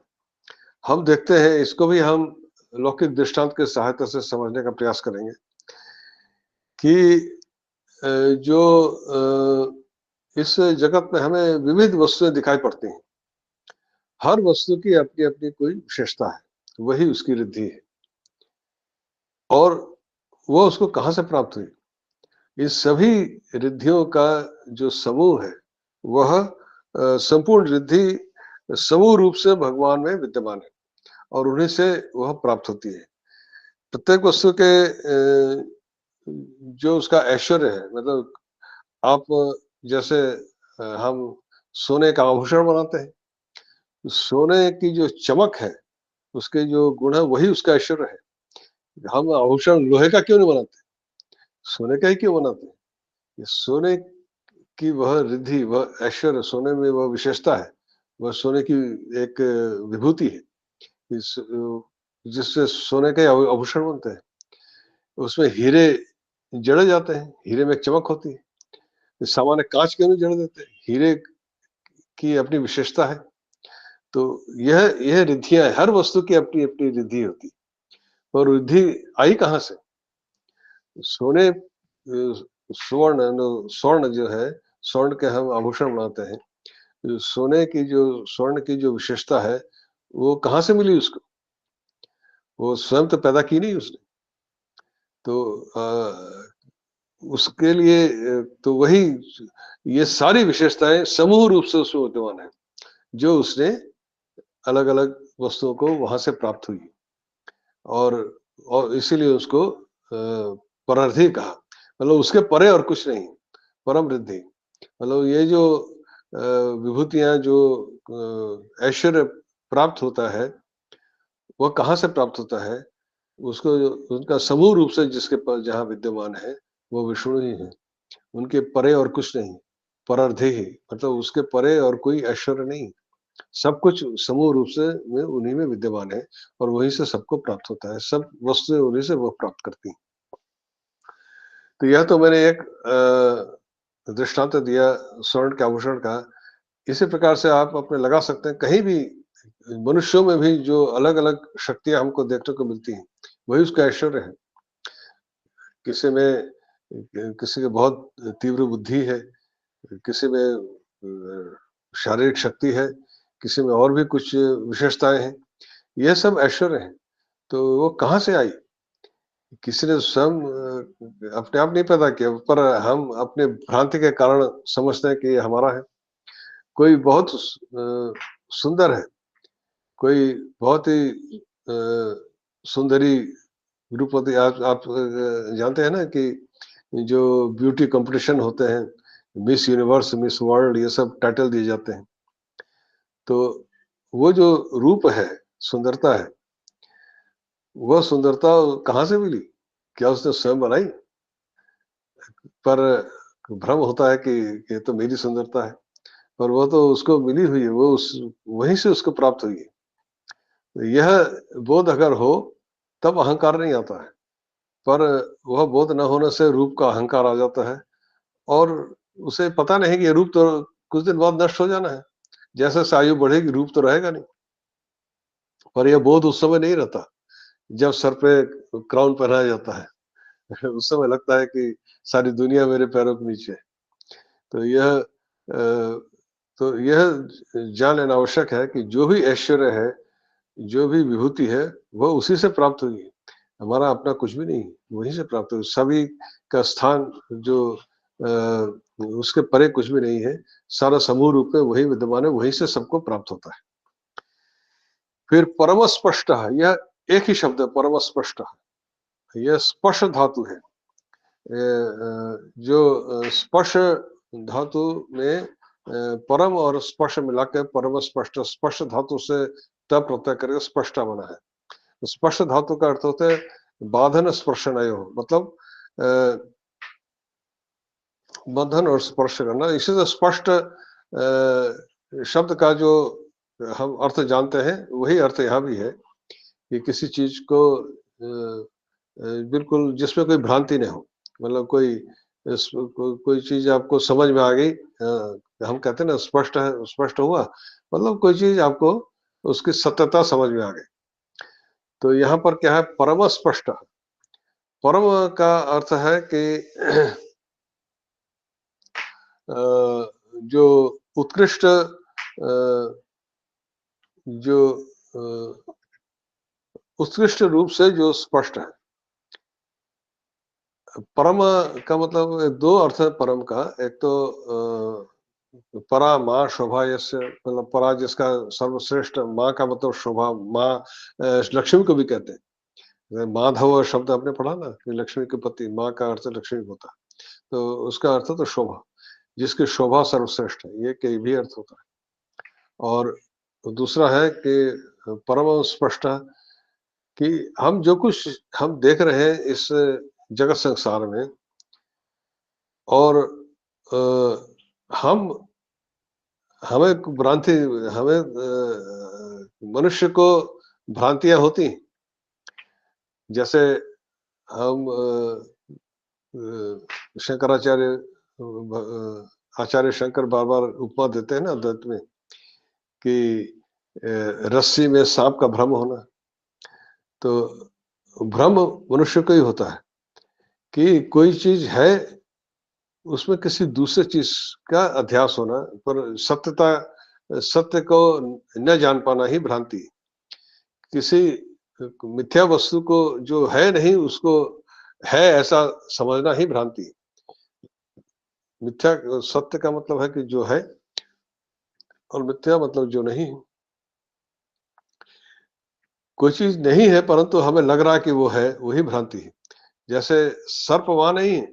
हम देखते हैं, इसको भी हम लौकिक दृष्टांत के सहायता से समझने का प्रयास करेंगे कि जो इस जगत में हमें विविध वस्तुएं दिखाई पड़ती हैं। हर वस्तु की अपनी अपनी कोई विशेषता है, वही उसकी रिद्धि है। और वो उसको कहाँ से प्राप्त हुई? इस सभी रिद्धियों का जो समूह है, वह संपूर्ण रिद्धि समूह रूप से भगवान में विद्यमान है और उन्हीं से वह प्राप्त होती है। प्रत्येक वस्तु के जो उसका ऐश्वर्य है, मतलब आप जैसे हम सोने का आभूषण बनाते हैं, सोने की जो चमक है, उसके जो गुण है, वही उसका ऐश्वर्य है। हम आभूषण लोहे का क्यों नहीं बनाते, सोने का ही क्यों बनाते हैं? ये सोने की वह रिद्धि, वह ऐश्वर्य, सोने में वह विशेषता है, वह सोने की एक विभूति है। इस जिससे सोने के आभूषण बनते हैं। उसमें हीरे जड़े जाते हैं, हीरे में एक चमक होती है। सामान्य कांच क्यों नहीं जड़ देते? हीरे की अपनी विशेषता है। तो यह रिद्धियां, हर वस्तु की अपनी अपनी रिद्धि होती है। और रिद्धि आई कहाँ से? सोने स्वर्ण जो है, स्वर्ण के हम आभूषण बनाते हैं। सोने की जो स्वर्ण की जो विशेषता है, वो कहाँ से मिली उसको? वो स्वयं तो पैदा की नहीं उसने। तो उसके लिए तो वही ये सारी विशेषताएं समूह रूप से उसमें विद्यमान है, जो उसने अलग अलग वस्तुओं को वहां से प्राप्त हुई। और इसीलिए उसको परर्धि कहा, मतलब उसके परे और कुछ नहीं, परम रिद्धि। मतलब ये जो विभूतियां, जो ऐश्वर्य प्राप्त होता है, वह कहाँ से प्राप्त होता है? उसको उनका समूह रूप से जिसके पास जहाँ विद्यमान है, वो विष्णु ही है। उनके परे और कुछ नहीं, परर्धि ही, मतलब उसके परे और कोई ऐश्वर्य नहीं। सब कुछ समूह रूप से में उन्हीं में विद्यमान है और वहीं से सबको प्राप्त होता है। सब वस्तुएं उन्हीं से वो प्राप्त करती हैं। तो यह तो मैंने एक दृष्टांत दिया स्वर्ण के आभूषण का। इसी प्रकार से आप अपने लगा सकते हैं, कहीं भी मनुष्यों में भी जो अलग अलग शक्तियां हमको देखने को मिलती हैं, वही उसका ऐश्वर्य है। किसी में किसी की बहुत तीव्र बुद्धि है, किसी में शारीरिक शक्ति है, किसी में और भी कुछ विशेषताएं हैं। यह सब ऐश्वर्य है। तो वो कहाँ से आई? किसी ने स्वयं अपने आप नहीं पैदा किया, पर हम अपने भ्रांति के कारण समझते हैं कि ये हमारा है। कोई बहुत सुंदर है, कोई बहुत ही सुंदरी रूपवती। आप जानते हैं ना कि जो ब्यूटी कंपटीशन होते हैं, मिस यूनिवर्स, मिस वर्ल्ड, ये सब टाइटल दिए जाते हैं। तो वो जो रूप है, सुंदरता है, वह सुंदरता कहाँ से मिली? क्या उसने स्वयं बनाई? पर भ्रम होता है कि ये तो मेरी सुंदरता है, पर वो तो उसको मिली हुई है, वो उस वहीं से उसको प्राप्त हुई है। तो यह बोध अगर हो, तब अहंकार नहीं आता है, पर वह बोध न होने से रूप का अहंकार आ जाता है, और उसे पता नहीं कि ये रूप तो कुछ दिन बाद नष्ट हो जाना है। जैसे जैसे आयु बढ़ेगी, रूप तो रहेगा नहीं, पर यह बोध उस समय नहीं रहता जब सर पे क्राउन पहनाया जाता है। उस समय लगता है कि सारी दुनिया मेरे पैरों के नीचे है। तो यह जान लेना आवश्यक है कि जो भी ऐश्वर्य है, जो भी विभूति है, वह उसी से प्राप्त हुई है। हमारा अपना कुछ भी नहीं, वहीं से प्राप्त हुई। सभी का स्थान जो उसके परे कुछ भी नहीं है, सारा समूह रूप में वही विद्यमान है, वहीं से सबको प्राप्त होता है। फिर परम स्पष्ट, यह एक ही शब्द है, परम स्पष्ट। यह स्पर्श धातु है। जो स्पर्श धातु में परम और स्पर्श मिला के परम स्पष्ट, स्पर्श धातु से त प्रत्यय करके स्पष्टा बना है। स्पर्श धातु का अर्थ होता है बाधन स्पर्शनयो, मतलब बंधन और स्पर्श करना। इसी से स्पष्ट शब्द का जो हम अर्थ जानते हैं, वही अर्थ यहाँ भी है कि किसी चीज को बिल्कुल जिसमें कोई भ्रांति नहीं हो, मतलब कोई चीज आपको समझ में आ गई, हम कहते हैं ना स्पष्ट है, स्पष्ट हुआ, मतलब कोई चीज आपको उसकी सत्यता समझ में आ गई। तो यहाँ पर क्या है, परम स्पष्ट। परम का अर्थ है कि जो उत्कृष्ट, जो उत्कृष्ट रूप से जो स्पष्ट है। परम का मतलब दो अर्थ है परम का। एक तो परा माँ शोभा, यस्य, मतलब परा जिसका सर्वश्रेष्ठ, माँ का मतलब शोभा, माँ लक्ष्मी को भी कहते हैं। माधव शब्द आपने पढ़ा ना कि लक्ष्मी के पति, माँ का अर्थ लक्ष्मी होता है, तो उसका अर्थ तो शोभा, जिसकी शोभा सर्वश्रेष्ठ है, ये कई भी अर्थ होता है। और दूसरा है कि परम स्पष्ट, कि हम जो कुछ हम देख रहे हैं इस जगत संसार में, और हम हमें भ्रांति, हमें मनुष्य को भ्रांतियां होती। जैसे हम शंकराचार्य, आचार्य शंकर बार बार उपमा देते हैं ना अद्वैत में कि रस्सी में सांप का भ्रम होना। तो भ्रम मनुष्य को ही होता है कि कोई चीज है, उसमें किसी दूसरे चीज का अध्यास होना, पर सत्य को न जान पाना ही भ्रांति। किसी मिथ्या वस्तु को जो है नहीं, उसको है ऐसा समझना ही भ्रांति। मिथ्या, सत्य का मतलब है कि जो है, और मिथ्या मतलब जो नहीं। कोई चीज नहीं है परंतु हमें लग रहा है कि वो है, वही भ्रांति है। जैसे सर्प वहां नहीं है,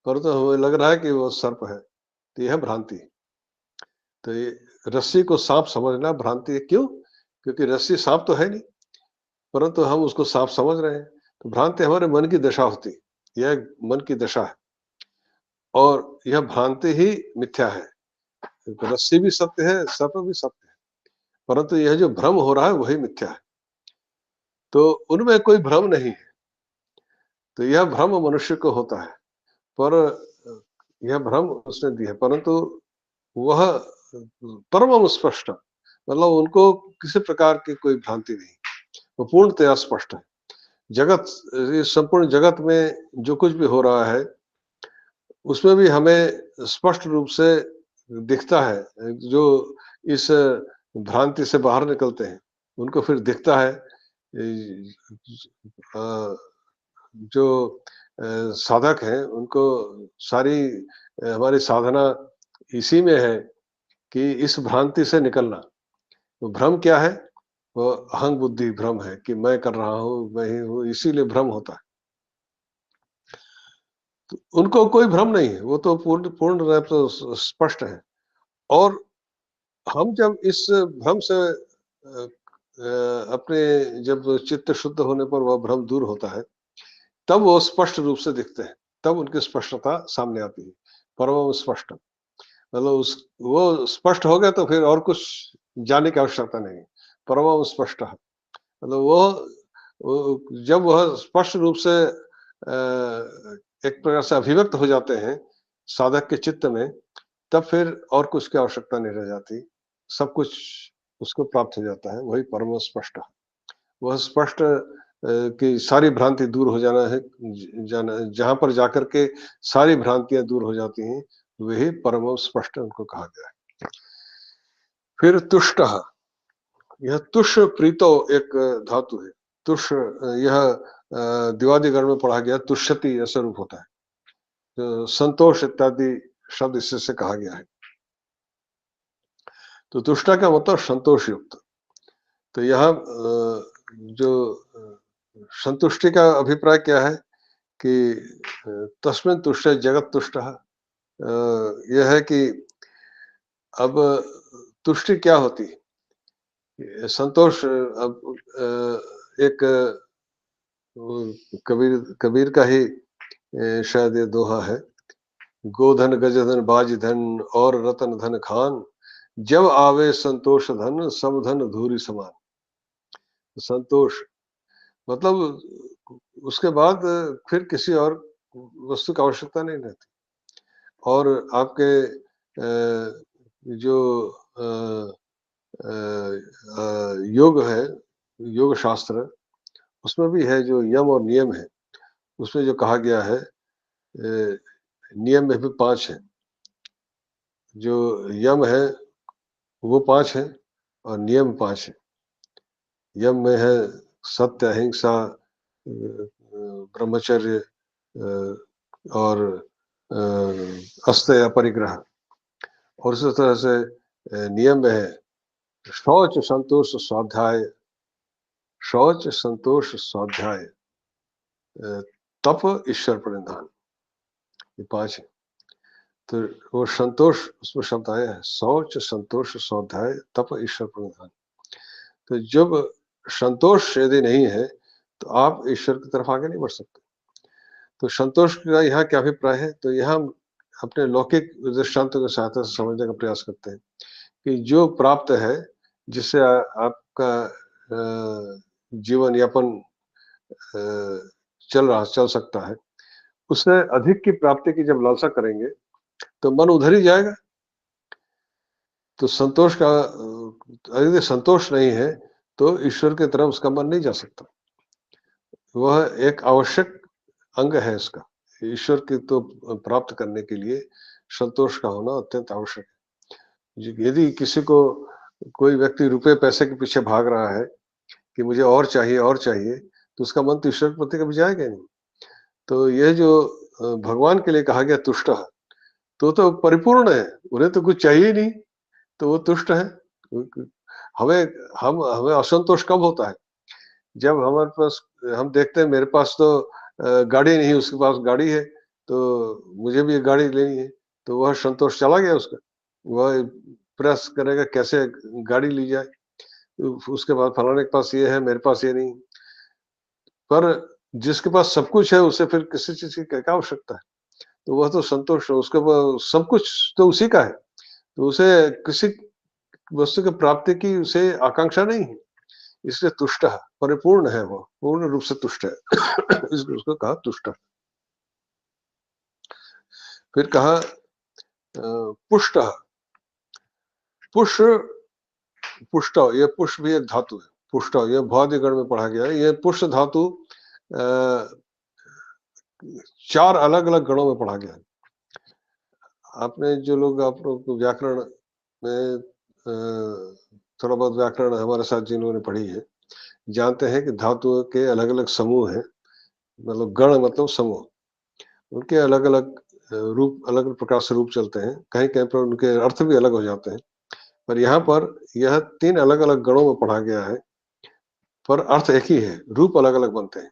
परंतु हमें लग रहा है कि वो सर्प है, तो यह भ्रांति है। तो ये रस्सी को सांप समझना भ्रांति है। क्यों? क्योंकि रस्सी सांप तो है नहीं, परंतु हम उसको सांप समझ रहे हैं। तो भ्रांति हमारे मन की दशा होती है, यह एक मन की दशा है, और यह भ्रांति ही मिथ्या है। तो रस्सी भी सत्य है, सर्प भी सत्य है, परंतु यह जो भ्रम हो रहा है वही मिथ्या है। तो उनमें कोई भ्रम नहीं है। तो यह भ्रम मनुष्य को होता है, पर यह भ्रम उसने दी है, परंतु वह परम स्पष्ट, मतलब उनको किसी प्रकार की कोई भ्रांति नहीं, वो पूर्णतया स्पष्ट है। जगत, इस संपूर्ण जगत में जो कुछ भी हो रहा है, उसमें भी हमें स्पष्ट रूप से दिखता है। जो इस भ्रांति से बाहर निकलते हैं, उनको फिर दिखता है। जो साधक हैं, उनको सारी हमारी साधना इसी में है कि इस भ्रांति से निकलना। तो भ्रम क्या है? वो अहंग बुद्धि भ्रम है कि मैं कर रहा हूँ, मैं ही हूँ, इसीलिए भ्रम होता है। तो उनको कोई भ्रम नहीं है, वो तो पूर्ण पूर्ण रूप से स्पष्ट है। और हम जब इस भ्रम से अपने जब चित्त शुद्ध होने पर वह भ्रम दूर होता है, तब वो स्पष्ट रूप से दिखते हैं, तब उनकी स्पष्टता सामने आती है। परम स्पष्ट मतलब उस वो स्पष्ट हो गया तो फिर और कुछ जानने की आवश्यकता नहीं। परम स्पष्ट है मतलब वो जब वह स्पष्ट रूप से एक प्रकार से अभिव्यक्त हो जाते हैं साधक के चित्त में, तब फिर और कुछ की आवश्यकता नहीं रह जाती। सब कुछ उसको प्राप्त हो जाता है, वही परम स्पष्ट है। वह स्पष्ट कि सारी भ्रांति दूर हो जाना है, जाना जहाँ पर जाकर के सारी भ्रांतियाँ दूर हो जाती हैं, वही परम स्पष्ट उनको कहा गया है। फिर तुष्टः, यह तुष प्रीतो एक धातु है। तुष यह दिवादिगण में पढ़ा गया तुष्यति ऐसा रूप होता है। तो संतोष इत्यादि शब्द इससे से कहा गया है। तो तुष्टा का मतलब संतोष युक्त। तो यहाँ जो संतुष्टि का अभिप्राय क्या है कि तस्मिन् तुष्ट जगत तुष्ट। यह है कि अब तुष्टि क्या होती है? संतोष अब एक कबीर कबीर का ही शायद ये दोहा है, गोधन गजधन बाज धन और रतन धन खान, जब आवे संतोष धन सब धन धूरी समान। संतोष मतलब उसके बाद फिर किसी और वस्तु की आवश्यकता नहीं रहती। और आपके जो योग है, योग शास्त्र, उसमें भी है जो यम और नियम है, उसमें जो कहा गया है नियम में भी 5 है। जो यम है वो 5 है और नियम 5 है। यम में है सत्य, अहिंसा, ब्रह्मचर्य और अस्तेय अपरिग्रह। और इसी तरह से नियम में है शौच संतोष स्वाध्याय, शौच संतोष स्वाध्याय, तप ईश्वर प्रणिधान, ये 5 है। तो वो संतोष उसमें शब्द आया है, शौच संतोष स्वाध्याय तप ईश्वर प्रणिधान। तो जब संतोष यदि नहीं है तो आप ईश्वर की तरफ आगे नहीं बढ़ सकते। तो संतोष का यहाँ क्या अभिप्राय है? तो यहाँ अपने लौकिक दृष्टांतों की सहायता से समझने का प्रयास करते हैं कि जो प्राप्त है, जिससे आपका जीवन यापन चल सकता है, उससे अधिक की प्राप्ति की जब लालसा करेंगे तो मन उधर ही जाएगा। तो संतोष का यदि संतोष नहीं है तो ईश्वर की तरफ उसका मन नहीं जा सकता। वह एक आवश्यक अंग है इसका। ईश्वर की तो प्राप्त करने के लिए संतोष का होना अत्यंत आवश्यक है। यदि किसी को कोई व्यक्ति रुपए पैसे के पीछे भाग रहा है कि मुझे और चाहिए, तो उसका मन तो ईश्वर के प्रति कभी जाएगा नहीं। तो यह जो भगवान के लिए कहा गया तुष्ट, तो परिपूर्ण है, उन्हें तो कुछ चाहिए नहीं, तो वो तुष्ट है। हमें हमें असंतोष कब होता है? जब हमारे पास हम देखते हैं मेरे पास तो गाड़ी नहीं, उसके पास गाड़ी है, तो मुझे भी एक गाड़ी लेनी है, तो वह संतोष चला गया उसका। वह प्रयास करेगा कैसे गाड़ी ली जाए, उसके बाद फलाने के पास ये है, मेरे पास ये नहीं। पर जिसके पास सब कुछ है उसे फिर किसी चीज की क्या आवश्यकता है? तो वह तो संतोष है, उसके पास सब कुछ तो उसी का है, तो उसे किसी वस्तु की प्राप्ति की उसे आकांक्षा नहीं है, इसलिए तुष्ट है, परिपूर्ण है, वो पूर्ण रूप से तुष्ट है। इसलिए उसको कहा तुष्ट। फिर कहा पुष्ट। पुष पुष्ट, ये पुष्प भी एक धातु है। पुष्ट ये भौतिकगण में पढ़ा गया है। ये पुष्ट धातु 4 अलग अलग गणों में पढ़ा गया है। आपने जो लोग आप लोग व्याकरण में थोड़ा बहुत व्याकरण हमारे साथ जिन्होंने पढ़ी है, जानते हैं कि धातुओं के अलग अलग समूह हैं। मतलब गण मतलब समूह, उनके अलग अलग रूप, अलग अलग प्रकार से रूप चलते हैं, कहीं कहीं पर उनके अर्थ भी अलग हो जाते हैं। पर यहाँ पर यह 3 अलग अलग गणों में पढ़ा गया है, पर अर्थ एक ही है, रूप अलग अलग बनते हैं।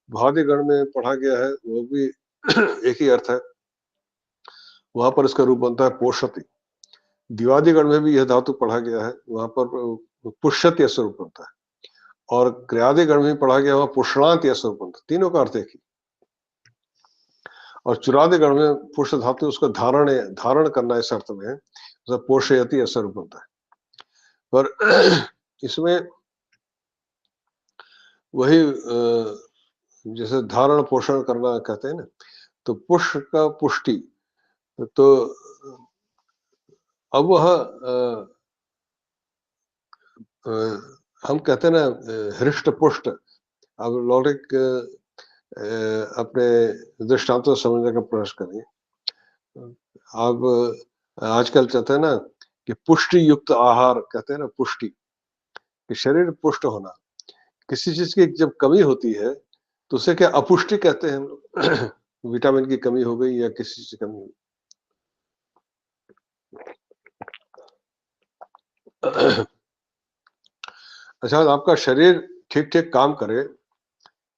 भौतिक गण में पढ़ा गया है, वो भी एक ही अर्थ है, वहां पर इसका रूप बनता है पोषति। दिवादिगण में भी यह धातु पढ़ा गया है, वहां पर पुष्यति ऐसा रूप बनता है, और क्रियादिगण में पढ़ा गया वहां पुष्णांत ऐसा रूप बनता है। तीनों का अर्थ एक ही। और चुरादिगण में पुष्ट धातु उसका धारण करना इस अर्थ में है, पोषयति ऐसा रूप बनता है। पर इसमें वही जैसे धारण पोषण करना कहते हैं ना, तो पुष्ट का पुष्टि, तो अब वह हम कहते हैं ना हृष्ट पुष्ट। अब लौकिक अपने दृष्टांतों समझने का प्रयास करें। अब आजकल कहते हैं ना कि पुष्टि युक्त आहार, कहते हैं ना पुष्टि, कि शरीर पुष्ट होना। किसी चीज की जब कमी होती है तो उसे क्या अपुष्टि कहते हैं हम लोग। विटामिन की कमी हो गई या किसी चीज की कमी हो गई। अच्छा, आपका शरीर ठीक ठीक काम करे,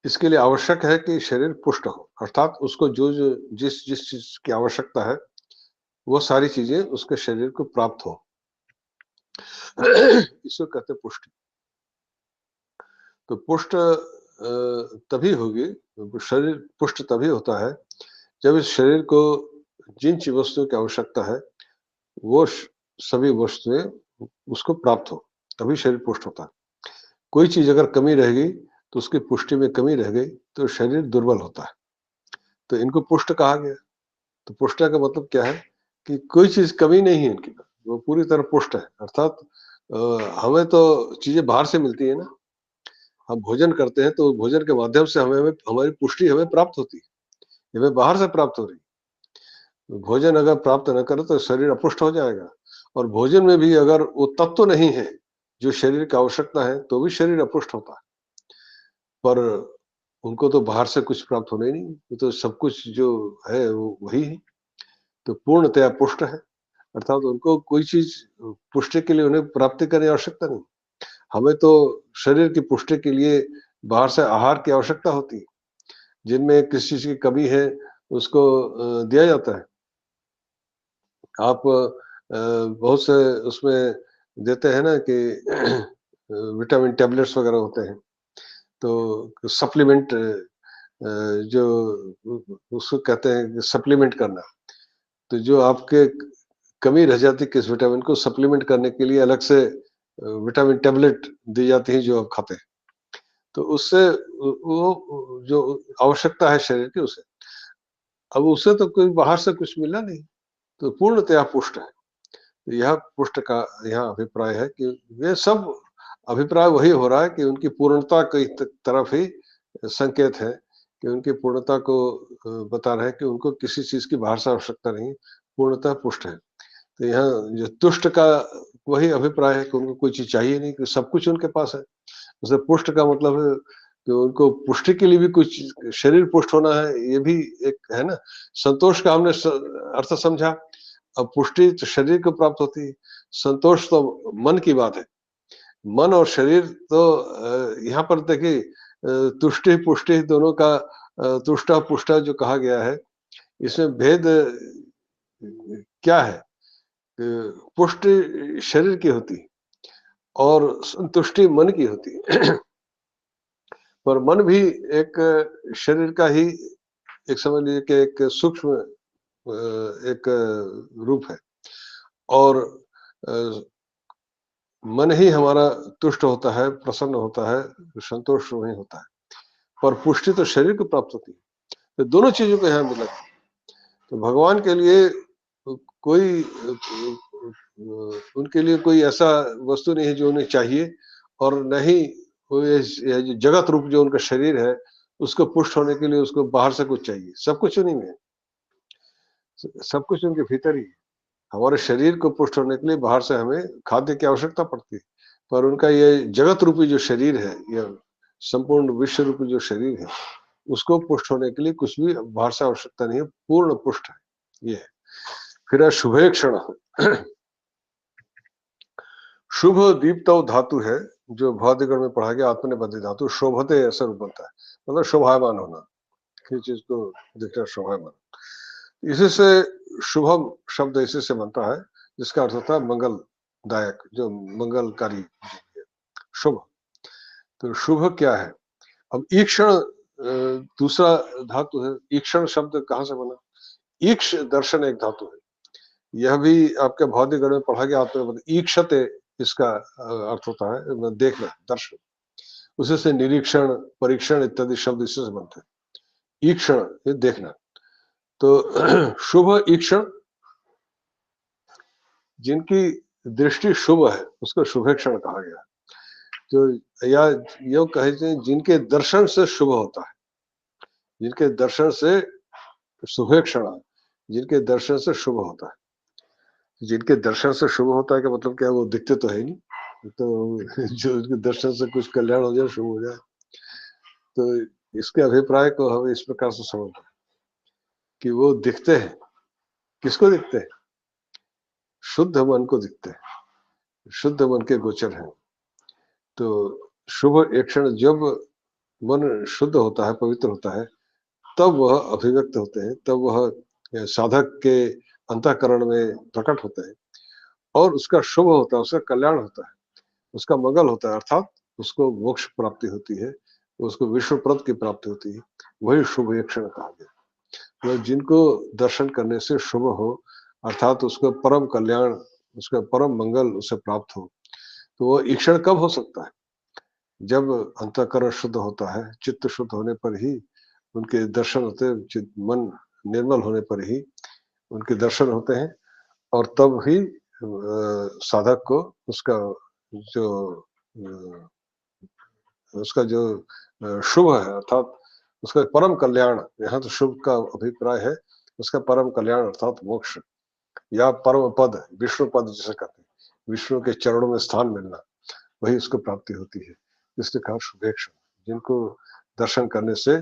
इसके लिए आवश्यक है कि शरीर पुष्ट हो, अर्थात उसको जो जो जिस जिस चीज की आवश्यकता है वो सारी चीजें उसके शरीर को प्राप्त हो। इसको कहते हैं पुष्टि। तो पुष्ट तभी होगी, शरीर पुष्ट तभी होता है जब इस शरीर को जिन वस्तुओं की आवश्यकता है वो सभी वस्तुएं उसको प्राप्त हो, तभी शरीर पुष्ट होता है। कोई चीज अगर कमी रहेगी तो उसकी पुष्टि में कमी रह गई तो शरीर दुर्बल होता है। तो इनको पुष्ट कहा गया। तो पुष्ट का मतलब क्या है कि कोई चीज कमी नहीं है इनकी, वो पूरी तरह पुष्ट है। अर्थात हमें तो चीजें बाहर से मिलती है ना, हम भोजन करते हैं तो भोजन के माध्यम से हमें हमारी पुष्टि हमें प्राप्त होती है, हमें बाहर से प्राप्त हो रही है। भोजन अगर प्राप्त न करे तो शरीर अपुष्ट हो जाएगा। और भोजन में भी अगर वो तत्व नहीं है जो शरीर की आवश्यकता है तो भी शरीर अपुष्ट होता है। पर उनको तो बाहर से कुछ प्राप्त होना ही नहीं, वो तो सब कुछ जो है वो वही है, तो पूर्णतया पुष्ट है। अर्थात उनको कोई चीज पुष्टि के लिए उन्हें प्राप्ति करने की आवश्यकता नहीं। हमें तो शरीर की पुष्टि के लिए बाहर से आहार की आवश्यकता होती है, जिनमें किसी चीज की कमी है उसको दिया जाता है। आप बहुत से उसमें देते हैं ना कि विटामिन टैबलेट्स वगैरह होते हैं, तो सप्लीमेंट जो उसको कहते हैं सप्लीमेंट करना। तो जो आपके कमी रह जाती किस विटामिन को सप्लीमेंट करने के लिए अलग से विटामिन टैबलेट दी जाती है जो आप खाते हैं, तो उससे वो जो आवश्यकता है शरीर की उसे, अब उसे तो कोई बाहर से कुछ मिला नहीं, तो पूर्णतया पुष्ट है। तो यह पुष्ट का यहाँ अभिप्राय है कि वे सब अभिप्राय वही हो रहा है कि उनकी पूर्णता की तरफ ही संकेत है, कि उनकी पूर्णता को बता रहे हैं कि उनको किसी चीज की बाहर से आवश्यकता नहीं, पूर्णतः पुष्ट है। तो यहाँ जो तुष्ट का वही अभिप्राय है कि उनको कोई चीज चाहिए नहीं, कि सब कुछ उनके पास है। जैसे पुष्ट का मतलब है कि उनको पुष्टि के लिए भी कुछ, शरीर पुष्ट होना है ये भी एक है ना। संतोष का हमने अर्थ समझा, अब पुष्टि तो शरीर को प्राप्त होती है, संतोष तो मन की बात है। मन और शरीर तो यहाँ पर देखिए तुष्टि पुष्टि दोनों का तुष्टा पुष्टा जो कहा गया है, इसमें भेद क्या है? पुष्टि शरीर की होती है और संतुष्टि मन की होती है। पर मन भी एक शरीर का ही एक समझ लीजिए कि एक सूक्ष्म एक रूप है, और मन ही हमारा तुष्ट होता है, प्रसन्न होता है, संतोष नहीं होता है। पर पुष्टि तो शरीर को प्राप्त होती है। तो दोनों चीजों को यहाँ मिला। तो भगवान के लिए कोई उनके लिए कोई ऐसा वस्तु नहीं है जो उन्हें चाहिए, और न ही कोई जो जगत रूप जो उनका शरीर है उसको पुष्ट होने के लिए उसको बाहर से कुछ चाहिए। सब कुछ उन्हीं में है, सब कुछ उनके भीतर ही है। हमारे शरीर को पुष्ट होने के लिए बाहर से हमें खाद्य की आवश्यकता पड़ती है, पर उनका ये जगत रूपी जो शरीर है या संपूर्ण विश्व रूपी जो शरीर है उसको पुष्ट होने के लिए कुछ भी बाहर से आवश्यकता नहीं है, पूर्ण पुष्ट है ये है। फिर शुभे क्षण शुभ दीप्तो धातु है जो भौतिकगण में पढ़ा गया, आत्मनिबंध धातु, शोभते ऐसा रूप बनता है, मतलब शोभायमान होना। किसी चीज को देखना शोभायमान। इसी से शुभम शब्द इसी से बनता है, जिसका अर्थ होता है मंगलदायक, जो मंगलकारी, शुभ। तो शुभ क्या है? अब ईक्षण दूसरा धातु है। ईक्षण शब्द कहाँ से बना? ईक्ष दर्शन एक धातु है। यह भी आपके भौतिक गण में पढ़ा गया। आपने ईक्षते इसका अर्थ होता है देखना, दर्शन। उसी से निरीक्षण, परीक्षण इत्यादि शब्द इससे से बनते हैं। ईक्षण ये देखना। तो शुभ ईक्षण, जिनकी दृष्टि शुभ है उसको शुभेक्षण कहा गया। तो या यो कहते हैं जिनके दर्शन से शुभ होता है, जिनके दर्शन से शुभेक्षण, जिनके दर्शन से शुभ होता है। जिनके दर्शन से शुभ होता है का मतलब क्या? वो दिखते तो है नहीं, तो जो उनके दर्शन से कुछ कल्याण हो जाए, शुभ हो जाए। तो इसके अभिप्राय को हम इस प्रकार से समझते हैं कि वो दिखते हैं। किसको दिखते हैं? शुद्ध मन को दिखते हैं, शुद्ध मन के गोचर हैं। तो शुभ एक क्षण जब मन शुद्ध होता है, पवित्र होता है, तब वह अभिव्यक्त होते हैं, तब वह साधक के अंतःकरण में प्रकट होते हैं और उसका शुभ होता है, उसका कल्याण होता है, उसका मंगल होता है, अर्थात उसको मोक्ष प्राप्ति होती है, उसको विश्व प्रद की प्राप्ति होती है। वही शुभ एक क्षण कहा गया। तो जिनको दर्शन करने से शुभ हो, अर्थात उसका परम कल्याण, उसका परम मंगल उसे प्राप्त हो, तो वो ईक्षण कब हो सकता है? जब अंतःकरण शुद्ध होता है, चित्त शुद्ध होने पर ही उनके दर्शन होते हैं, मन निर्मल होने पर ही उनके दर्शन होते हैं, और तब ही साधक को उसका जो उसका जो शुभ है, अर्थात उसका परम कल्याण, यहाँ तो शुभ का अभिप्राय है, उसका परम कल्याण अर्थात मोक्ष या परम पद, विष्णु पद जिसे कहते हैं, विष्णु के चरणों में स्थान मिलना, वही उसको प्राप्ति होती है। इसलिए कहा शुभेक्षण, जिनको दर्शन करने से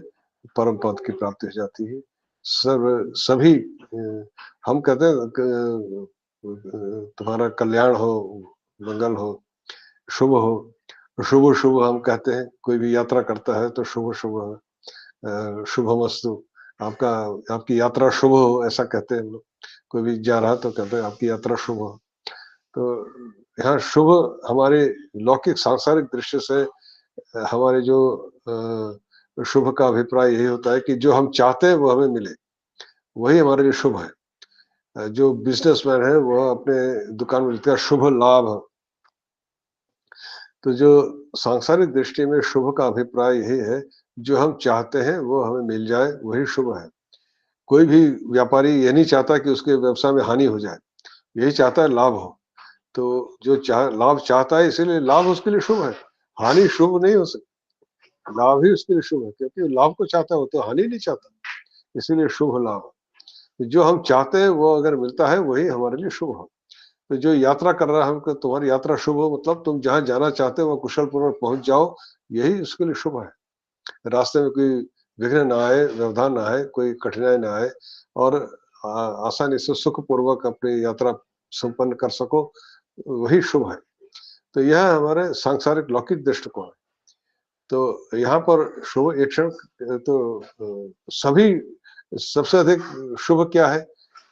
परम पद की प्राप्ति हो जाती है। सभी हम कहते हैं तुम्हारा कल्याण हो, मंगल हो, शुभ हो। शुभ शुभ हम कहते हैं, कोई भी यात्रा करता है तो शुभ शुभ, शुभमस्तु, आपका आपकी यात्रा शुभ हो, ऐसा कहते हैं हम लोग। कोई भी जा रहा तो कहते हैं आपकी यात्रा शुभ हो। तो यहाँ शुभ हमारे लौकिक सांसारिक दृश्य से हमारे जो शुभ का अभिप्राय यही होता है कि जो हम चाहते हैं वो हमें मिले, वही हमारे लिए शुभ है। जो बिजनेसमैन है वो अपने दुकान में लिखता है शुभ लाभ। तो जो सांसारिक दृष्टि में शुभ का अभिप्राय यही है, जो हम चाहते हैं वो हमें मिल जाए, वही शुभ है। कोई भी व्यापारी ये नहीं चाहता कि उसके व्यवसाय में हानि हो जाए, यही चाहता है लाभ हो। तो जो लाभ चाहता है, इसीलिए लाभ उसके लिए शुभ है। हानि शुभ नहीं हो सकती, लाभ ही उसके लिए शुभ है, क्योंकि लाभ को चाहता है, वो तो हानि नहीं चाहता, इसीलिए शुभ लाभ। जो हम चाहते हैं वो अगर मिलता है, वही हमारे लिए शुभ हो। तो जो यात्रा कर रहा है, हमको तुम्हारी यात्रा शुभ हो, मतलब तुम जहाँ जाना चाहते हो वह कुशल पूर्वक पहुंच जाओ, यही उसके लिए शुभ है। रास्ते में कोई विघ्न ना आए, व्यवधान ना आए, कोई कठिनाई ना आए, और आसानी से सुख पूर्वक अपनी यात्रा संपन्न कर सको, वही शुभ है। तो यह हमारे सांसारिक लौकिक दृष्टिकोण है। तो यहाँ पर शुभ एक क्षण, तो सभी सबसे अधिक शुभ क्या है?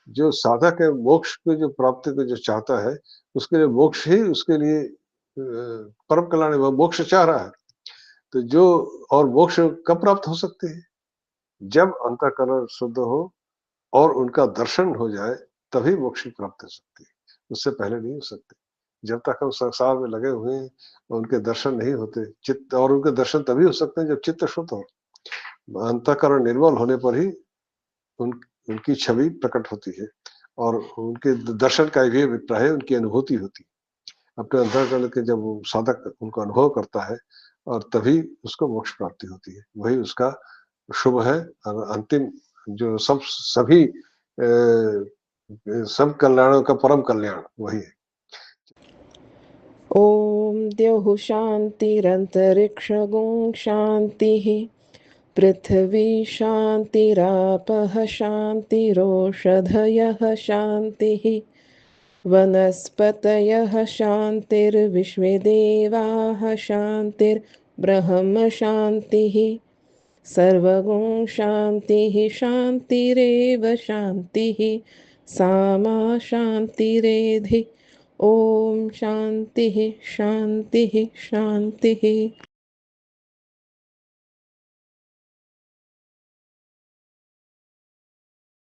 जो साधक है, मोक्ष की जो प्राप्ति को जो चाहता है, उसके लिए मोक्ष ही उसके लिए परम कल्याण है, वह मोक्ष चाह रहा है। तो जो, और मोक्ष कब प्राप्त हो सकते हैं? जब अंतःकरण शुद्ध हो और उनका दर्शन हो जाए, तभी मोक्ष की प्राप्ति हो सकती है, उससे पहले नहीं हो सकती। जब तक हम संसार में लगे हुए हैं, उनके दर्शन नहीं होते। चित्त, और उनके दर्शन तभी हो सकते हैं जब चित्त शुद्ध हो, अंतःकरण निर्मल होने पर ही उनकी छवि प्रकट होती है, और उनके दर्शन का भी अभिप्राय है, उनकी अनुभूति होती है। अपने अंतःकरण के जब वो साधक उनको अनुभव करता है, और तभी उसको मोक्ष प्राप्ति होती है, वही उसका शुभ है। और अंतिम जो सभी सब कल्याणों का परम कल्याण वही है। ॐ द्यौः शान्तिरन्तरिक्षगुं शान्तिः पृथिवी शान्तिरापः शान्तिरोषधयः शान्तिः वनस्पतयः शान्तिर्विश्वे देवाः शान्तिर्ब्रह्म शान्तिः सर्वगुण शान्तिः शान्तिरेव शान्तिः सामा शान्तिरेधि ॐ शान्तिः शान्तिः शान्तिः।